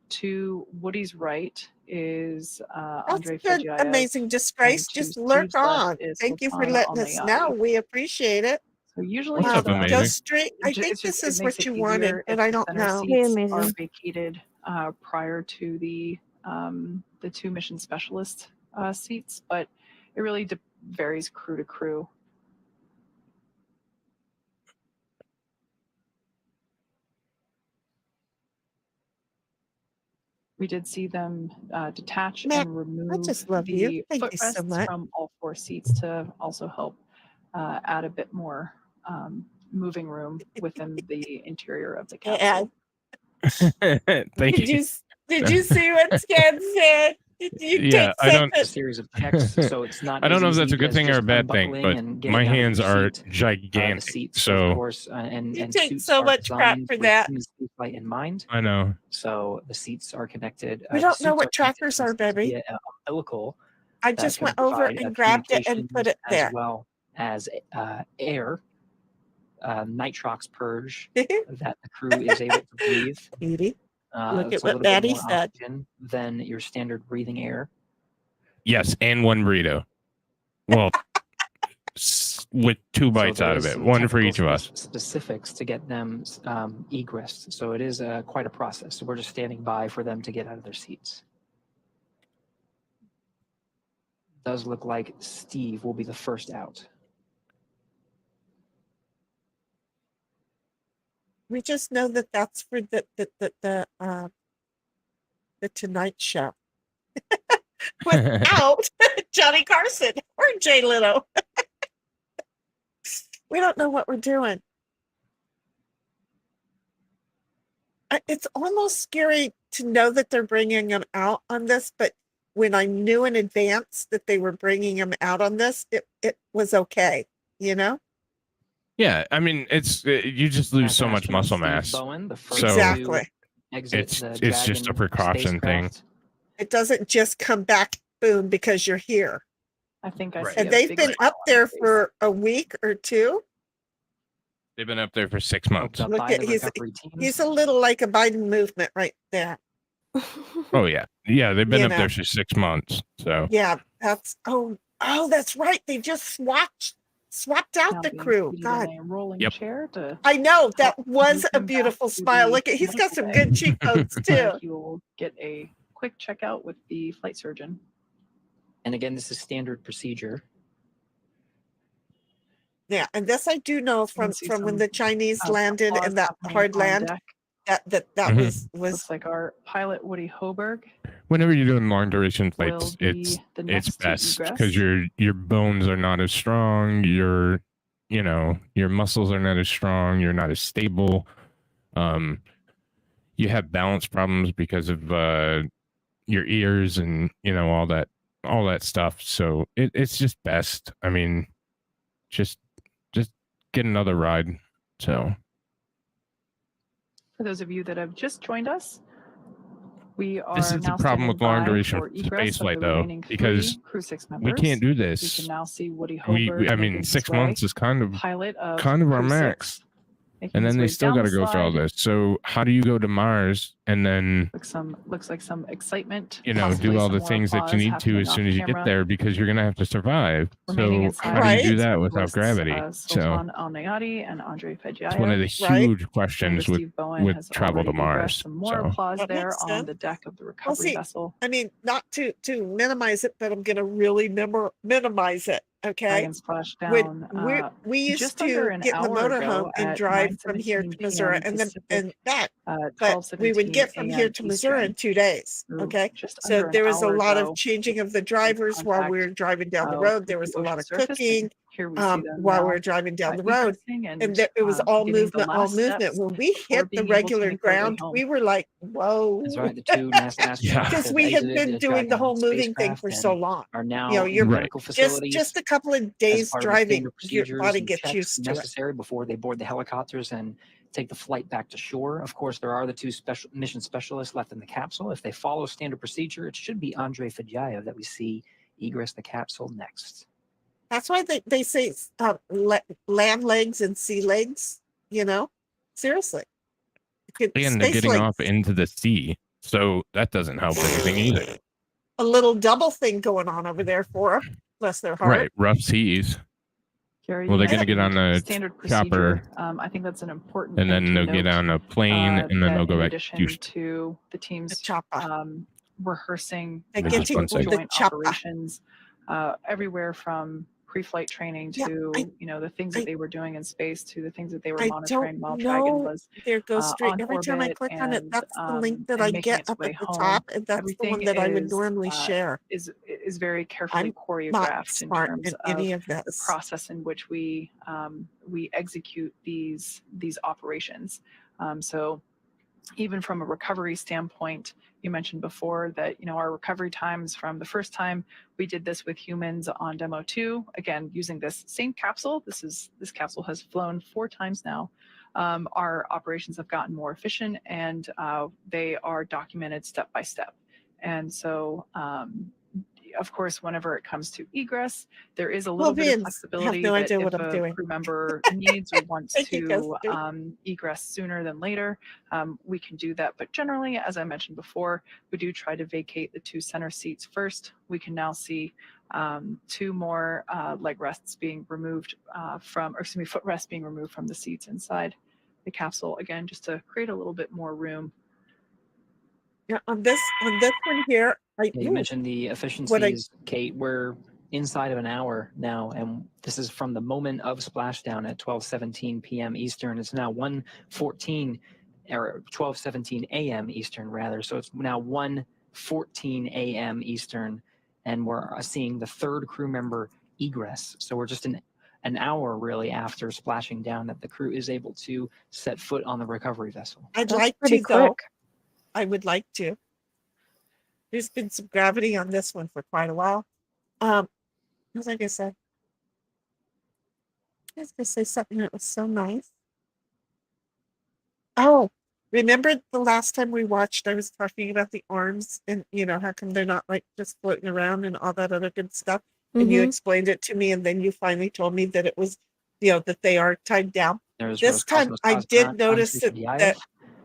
To Woody's right is Andrey That's good, Fedyaev, amazing disgrace. and to Just lurk Steve's left on. is Thank you for Sultan letting us know. Alneyadi. We appreciate it. So usually What's up, Go amazing? straight. I think it's this just, it is makes what it you wanted, easier but if I the don't center know. Hey, seats are amazing. vacated prior to the 2 mission specialist seats, but it really varies crew to crew. We did see them detach Matt, and I remove just love you. the Thank you so footrests much. from all 4 seats to also help add a bit more moving room within the interior of the capsule. Thank you. Did you see what Scan said? Did you Yeah, I don't. A series of checks, so it's not. I don't know if as that's a easy good as thing or a just bad thing, unbuckling but and getting my out of your hands are seat. The gigantic. seats, So of course, and You take suits so are much crap designed for with that. human spaceflight in mind. I know. So the seats are connected. We The don't know suits what are connected trackers to are, baby. via umbilical I that just can went over provide and grabbed it and put communications it there. as well as air, nitrox purge that the crew is able to breathe. Beauty. Look It's at a what little bit Maddie more said. oxygen than your standard breathing air. Yes, and 1 burrito. Well, with 2 bites out of it, 1 for each of us. Specifics to get them egress. So it is quite a process. So we're just standing by for them to get out of their seats. Does look like Steve will be the first out. We just know that that's for the Tonight Show. Without Johnny Carson or Jay Leno. We don't know what we're doing. It's almost scary to know that they're bringing him out on this, but when I knew in advance that they were bringing him out on this, it was okay, you know? Yeah, I mean, it's you just lose so much muscle mass. Bowen, the first So exactly. It's just a precaution thing. It doesn't just come back, boom, because you're here. I think I see. And they've been up there for a week or 2. They've been up there for 6 months. Look at he's a little like a Biden movement right there. Oh yeah, they've been up there for 6 months. So yeah, that's that's right. They just swapped out the crew. God, rolling chair to I know that was a beautiful smile. Look at he's got some good cheekbones too. You will get a quick checkout with the flight surgeon. And again, this is standard procedure. Yeah, and this I do know from when the Chinese landed in that hard land. That was looks like our pilot Woody Hoburg. Whenever you're doing long duration flights, it's best because your bones are not as strong. Your muscles are not as strong. You're not as stable. You have balance problems because of your ears and all that stuff. So it's just best. I mean, just get another ride. So. For those of you that have just joined us, we are this is the problem with long duration space flight, though, because CREW-6 we can't do this. We can now see Woody Hoburg. I mean, 6 months is kind of our max. And then they still got to go through all this. So how do you go to Mars and then looks like some excitement, do all the things that you need to as soon as you get there, because you're gonna have to survive. So how do you do that without gravity? Sultan Alneyadi and Andrey Fedyaev. It's one of the huge questions with travel to Mars. Some more applause there on the deck of the recovery vessel. I mean, not to minimize it, but I'm going to really minimize it. Okay. Splashdown. We used to get in the motorhome and drive from here to Missouri and then back but we would get from here to Missouri in 2 days. Okay. So there was a lot of changing of the drivers while we were driving down the road. There was a lot of cooking while we were driving down the road. And it was all movement. When we hit the regular ground, we were like, whoa. That's right. The two NASA astronauts Because we had been doing the whole moving thing for so long. Are now your medical facilities. Just a couple of days driving, your body gets used to it. Necessary before they board the helicopters and take the flight back to shore. Of course, there are the two special mission specialists left in the capsule. If they follow standard procedure, it should be Andrey Fedyaev that we see egress the capsule next. That's why they say land legs and sea legs, seriously. And they're getting off into the sea, so that doesn't help anything either. A little double thing going on over there for them, bless their heart. Right, rough seas. Gary, well, they're going to get on a standard chopper. I think that's an important. And then they'll get on a plane, and then they'll go back to the team's rehearsing joint operations everywhere from pre-flight training to the things that they were doing in space to the things that they were monitoring while Dragon was there goes straight every time I click on it. That's the link that I get up at the top, and that's the one that I would normally share. Is very carefully choreographed in terms of any of the process in which we execute these operations. So even from a recovery standpoint, you mentioned before that our recovery times from the first time we did this with humans on demo 2, again using this same capsule. This capsule has flown 4 times now. Our operations have gotten more efficient, and they are documented step by step. And so, of course, whenever it comes to egress, there is a little bit of flexibility. I have no idea what I'm doing. Crew member needs or wants to egress sooner than later, we can do that. But generally, as I mentioned before, we do try to vacate the 2 center seats first. We can now see 2 more leg rests being removed footrests being removed from the seats inside the capsule. Again, just to create a little bit more room. Yeah, on this one here, you mentioned the efficiencies, Kate. We're inside of an hour now, and this is from the moment of splashdown at 12:17 p.m. Eastern. It's now 1:14 or 12:17 a.m. Eastern rather. So it's now 1:14 a.m. Eastern, and we're seeing the 3rd crew member egress. So we're just an hour really after splashing down that the crew is able to set foot on the recovery vessel. I'd like to go. I would like to. There's been some gravity on this one for quite a while. What was I going to say? I was going to say something that was so nice. Oh, remember the last time we watched, I was talking about the arms and, how come they're not like just floating around and all that other good stuff. Mm-hmm. And you explained it to me, and then you finally told me that it was, that they are tied down. This time I did notice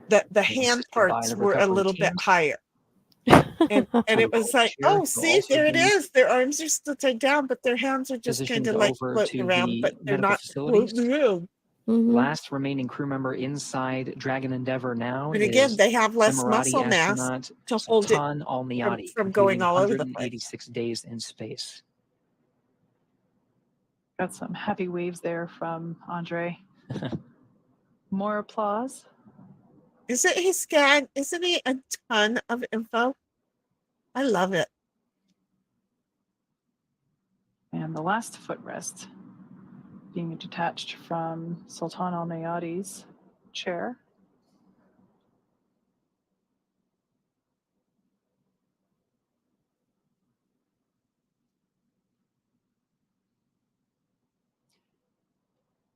that the hand parts were a little bit higher. And it was like, oh, see, there it is. Their arms are still tied down, but their hands are just kind of like floating around, but they're not floating around. Last remaining crew member inside Dragon Endeavour now. And again, they have less muscle mass to hold it Sultan Alneyadi from going all over the place. 186 days in space. Got some heavy waves there from Andrey. More applause. Isn't he scan? Isn't he a ton of info? I love it. And the last footrest being detached from Sultan Alneyadi's chair.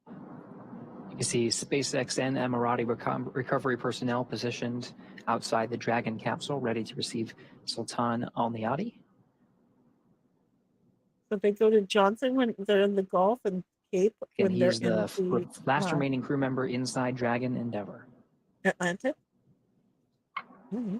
You can see SpaceX and Emirati recovery personnel positioned outside the Dragon capsule, ready to receive Sultan Alneyadi. So they go to Johnson when they're in the Gulf, and Cape when and they're he's the last remaining crew member inside Dragon Endeavour. Atlantic. Mm-hmm.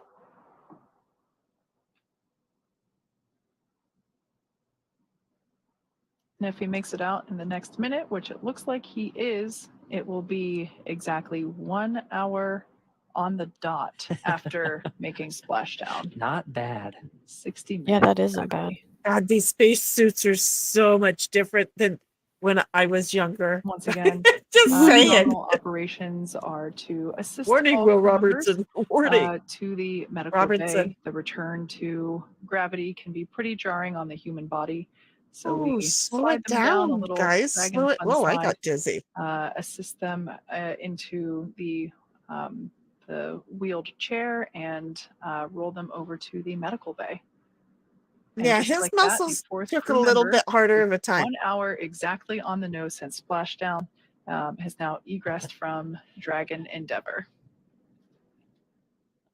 And if he makes it out in the next minute, which it looks like he is, it will be exactly 1 hour on the dot after making splashdown. Not bad. 60 minutes. Yeah, that isn't bad. God, these space suits are so much different than when I was younger. Once again, just saying. normal operations are to assist Warning, all Will crew members, Robertson. Warning. to the medical Robertson. bay. The return to gravity can be pretty jarring on the human body. So Oh, we slow slide it them down a down, little guys. dragon Slow it. fun Oh, I slide, got dizzy. assist them into the wheeled chair and roll them over to the medical bay. And Yeah, just his like that, the muscles fourth took a crew little member, bit harder of a with time. 1 hour exactly on the nose since splashdown, has now egressed from Dragon Endeavour.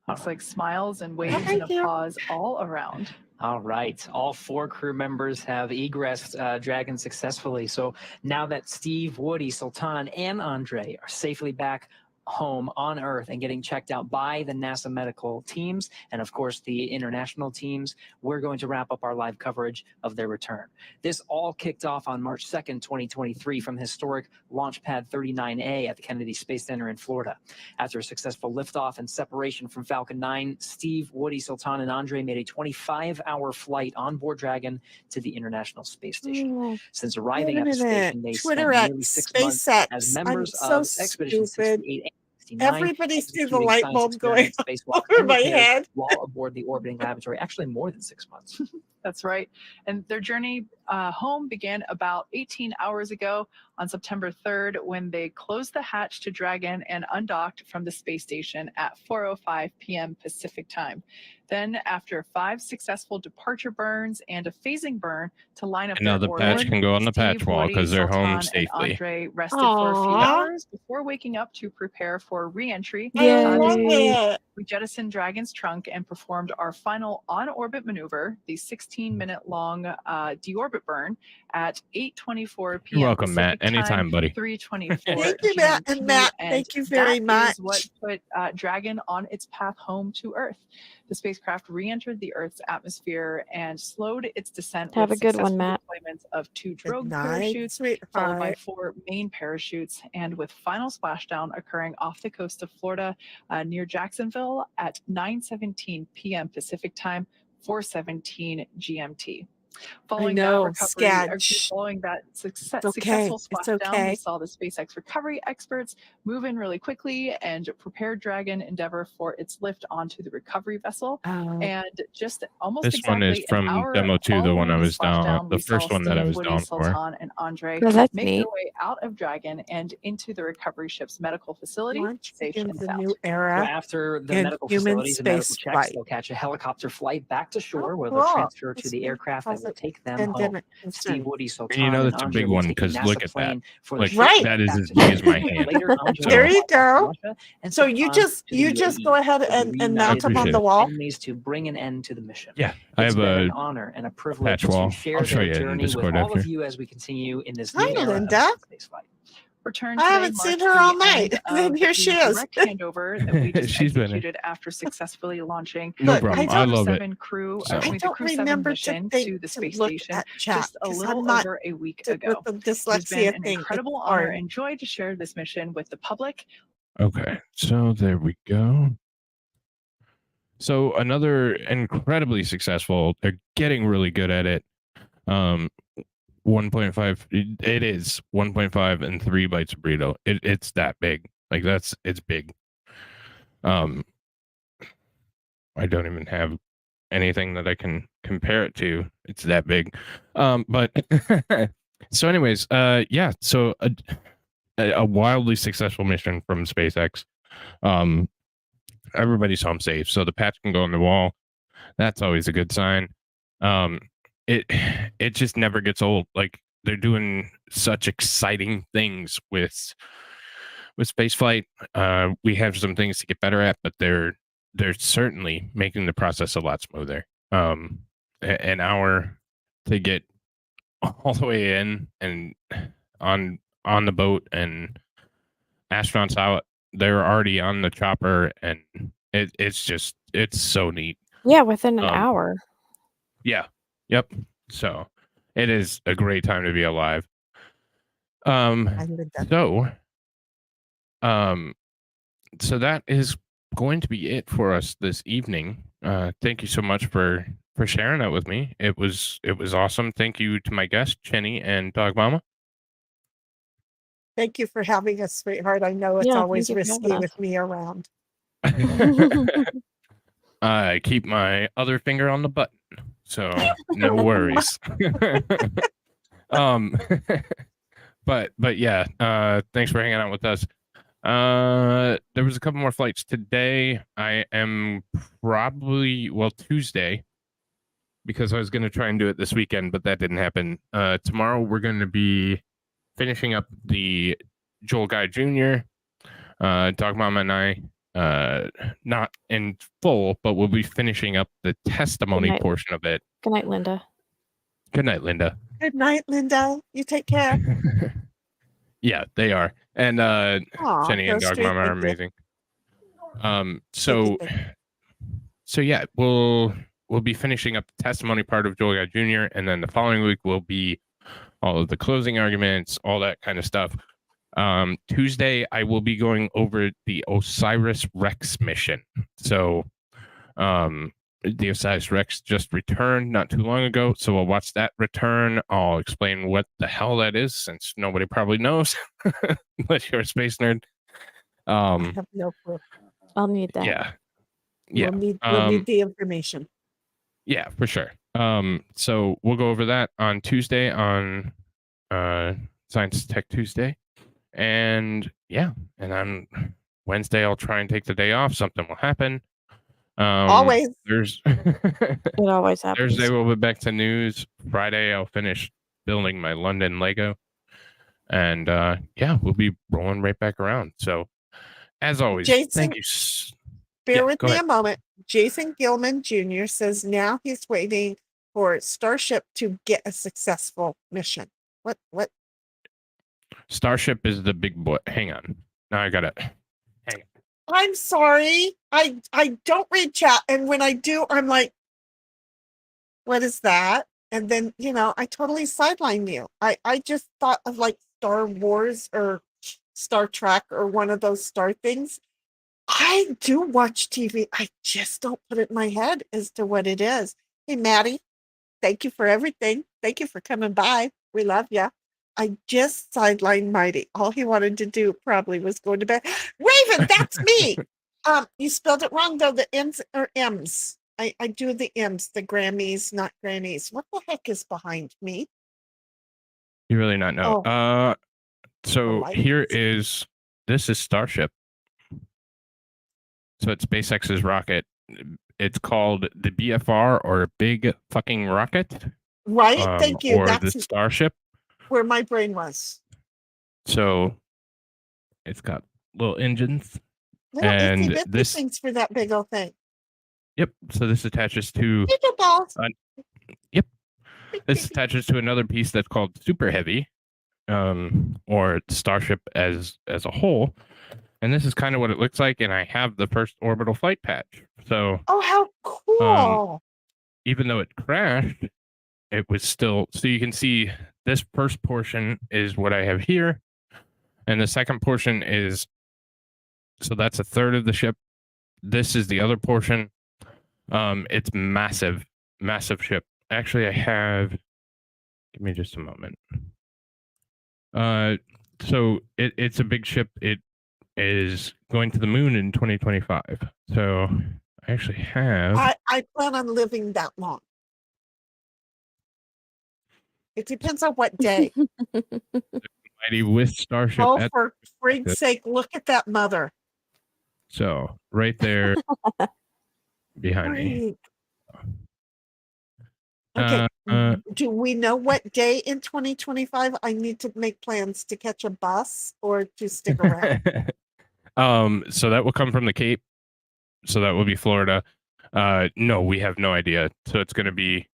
Looks like smiles and waves and applause all around. All right. All 4 crew members have egressed Dragon successfully. So now that Steve, Woody, Sultan, and Andrey are safely back home on Earth and getting checked out by the NASA medical teams and, of course, the international teams, we're going to wrap up our live coverage of their return. This all kicked off on March 2nd, 2023 from the historic Launch Pad 39A at the Kennedy Space Center in Florida. After a successful liftoff and separation from Falcon 9, Steve, Woody, Sultan, and Andrey made a 25-hour flight on board Dragon to the International Space Station. Since arriving at the station, they spent nearly 6 months as members of Expedition 68A. Everybody see the light bulb going over my head while aboard the orbiting laboratory, actually more than 6 months. That's right. And their journey home began about 18 hours ago on September 3rd when they closed the hatch to Dragon and undocked from the space station at 4:05 p.m. Pacific time. Then, after 5 successful departure burns and a phasing burn to line up now their the patch can go on the patch wall because they're home safely. Andrey rested for a few hours before waking up to prepare for re-entry. We jettisoned Dragon's trunk and performed our final on-orbit maneuver, the 16-minute-long deorbit burn at 8:24 p.m. You're welcome, Pacific Matt. time, Anytime, buddy. 3:24. Thank you, Matt. And Matt, thank you very much. That is what put Dragon on its path home to Earth. The spacecraft re-entered the Earth's atmosphere and slowed its descent Have with a good one, successful Matt. deployments of 2 drogue parachutes, followed by 4 main parachutes, and with final splashdown occurring off the coast of Florida near Jacksonville at 9:17 p.m. Pacific time, 4:17 GMT. Following that successful splashdown, we saw the SpaceX recovery experts move in really quickly and prepare Dragon Endeavour for its lift onto the recovery vessel. And just almost This one is from Demo 2, the one I was down, the first one that I was down for. Sultan and Andrey that's make neat. their way out of Dragon and into the recovery ship's medical facility, safe and the sound. new era After the in medical human facilities and medical space checks, flight. they'll catch a helicopter flight back to shore where they'll cool. transfer to That's the been aircraft that will take them home. pandemic Steve, concern. Woody, Sultan, And you know and that's a Andrey big will one take a because NASA look at that. plane for the Like ship Right. that is back as to big as my Japan. hand. Later, Andrey There will you fly to go. Russia and So you Sultan just to the UAE go ahead with the and reunited mount them on appreciate the it. wall. enemies to bring an end to the mission. Yeah, I It's have been a an honor and a privilege patch wall. to share I'll show their you in journey with Discord all after. of you as we continue in this Hi, new era of Linda. spaceflight. Return I today haven't seen marks her the all night. end And of here she the is. direct handover that we just She's been executed after successfully launching No Look, problem. I I don't- love it. Crew-7 crew, So- I the don't Crew-7 remember mission to to the space look station at chat just a 'cause little I'm not over a week with ago. the It's been dyslexia an thing. incredible It's honor hard. and joy to share this mission with the public. Okay, so there we go. So another incredibly successful. They're getting really good at it. 1.5. It is 1.5 and 3 bites of burrito. It's that big. Like it's big. I don't even have anything that I can compare it to. It's that big. But so anyways, yeah. So a wildly successful mission from SpaceX. Everybody's home safe, so the patch can go on the wall. That's always a good sign. It just never gets old. Like they're doing such exciting things with spaceflight. We have some things to get better at, but they're certainly making the process a lot smoother. An hour to get all the way in and on the boat, and astronauts out. They're already on the chopper, and it's so neat. Yeah, within an hour. Yeah. Yep. So it is a great time to be alive. So that is going to be it for us this evening. Thank you so much for sharing that with me. It was awesome. Thank you to my guests, Chenny and Dog Mama. Thank you for having us, sweetheart. I know it's always risky with me around. I keep my other finger on the button, so no worries. But yeah, thanks for hanging out with us. There was a couple more flights today. I am probably Tuesday, because I was going to try and do it this weekend, but that didn't happen. Tomorrow we're going to be finishing up the Joel Guy Jr. Dog Mama and I, not in full, but we'll be finishing up the testimony portion of it. Good night, Linda. Good night, Linda. Good night, Linda. You take care. Yeah, they are. And Jenny and Dog Mama are amazing. So yeah, we'll be finishing up the testimony part of Joel Guy Jr. And then the following week will be all of the closing arguments, all that kind of stuff. Tuesday, I will be going over the OSIRIS-REx mission. So the OSIRIS-REx just returned not too long ago, so we'll watch that return. I'll explain what the hell that is, since nobody probably knows, unless you're a space nerd. I have no clue. I'll need that. Yeah. We'll need the information. Yeah, for sure. So we'll go over that on Tuesday on Science Tech Tuesday. And yeah, and on Wednesday I'll try and take the day off. Something will happen. Always. It always happens. Thursday we'll be back to news. Friday I'll finish building my London Lego. And yeah, we'll be rolling right back around. So as always, Jason, thank you. Bear with me a moment. Jason Gilman Jr. says now he's waiting for Starship to get a successful mission. What? Starship is the big boy. Hang on. Now I got it. Hang on. I'm sorry. I don't read chat. And when I do, I'm like, what is that? And then, I totally sideline you. I just thought of like Star Wars or Star Trek or one of those star things. I do watch TV. I just don't put it in my head as to what it is. Hey, Maddie, thank you for everything. Thank you for coming by. We love you. I just sidelined Mighty. All he wanted to do probably was go to bed. Raven, that's me. You spelled it wrong, though. The N's are M's. I do the M's, the Grammys, not Grannies. What the heck is behind me? You really not know. Oh. So this is Starship. So it's SpaceX's rocket. It's called the BFR, or Big Fucking Rocket. Right, thank you. Or the Starship. Where my brain was. So it's got little engines. Little and this things for that big old thing. Yep. So this attaches to yep. This attaches to another piece that's called Super Heavy, or Starship as a whole. And this is kind of what it looks like. And I have the first orbital flight patch. So how cool. Even though it crashed, it was still, so you can see this first portion is what I have here. And the second portion is, so that's a third of the ship. This is the other portion. It's massive ship. Actually, I have, give me just a moment. So it's a big ship. It is going to the moon in 2025. So I actually have. I plan on living that long. It depends on what day. Mighty with Starship. Oh, for freak's sake, look at that mother. So right there behind me. Okay. Do we know what day in 2025 I need to make plans to catch a bus or to stick around? So that will come from the Cape. So that will be Florida. No, we have no idea. So it's going to be,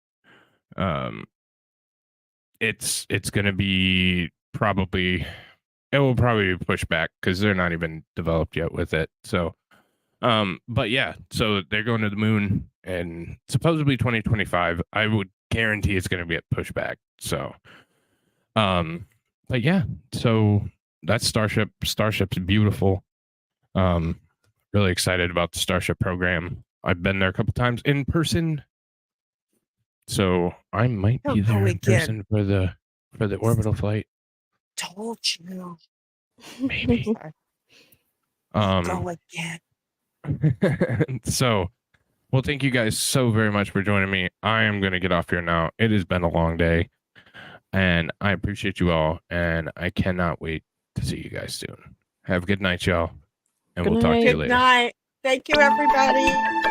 it's going to be it will probably be pushed back because they're not even developed yet with it. So, but yeah, so they're going to the moon and supposedly 2025. I would guarantee it's going to get pushed back. So, but yeah, so that's Starship. Starship's beautiful. Really excited about the Starship program. I've been there a couple times in person. So I might be there in person for the orbital flight. Told you. Maybe. Go again. So, well, thank you guys so very much for joining me. I am going to get off here now. It has been a long day, and I appreciate you all, and I cannot wait to see you guys soon. Have a good night, y'all, and we'll talk to you later. Good night. Thank you, everybody.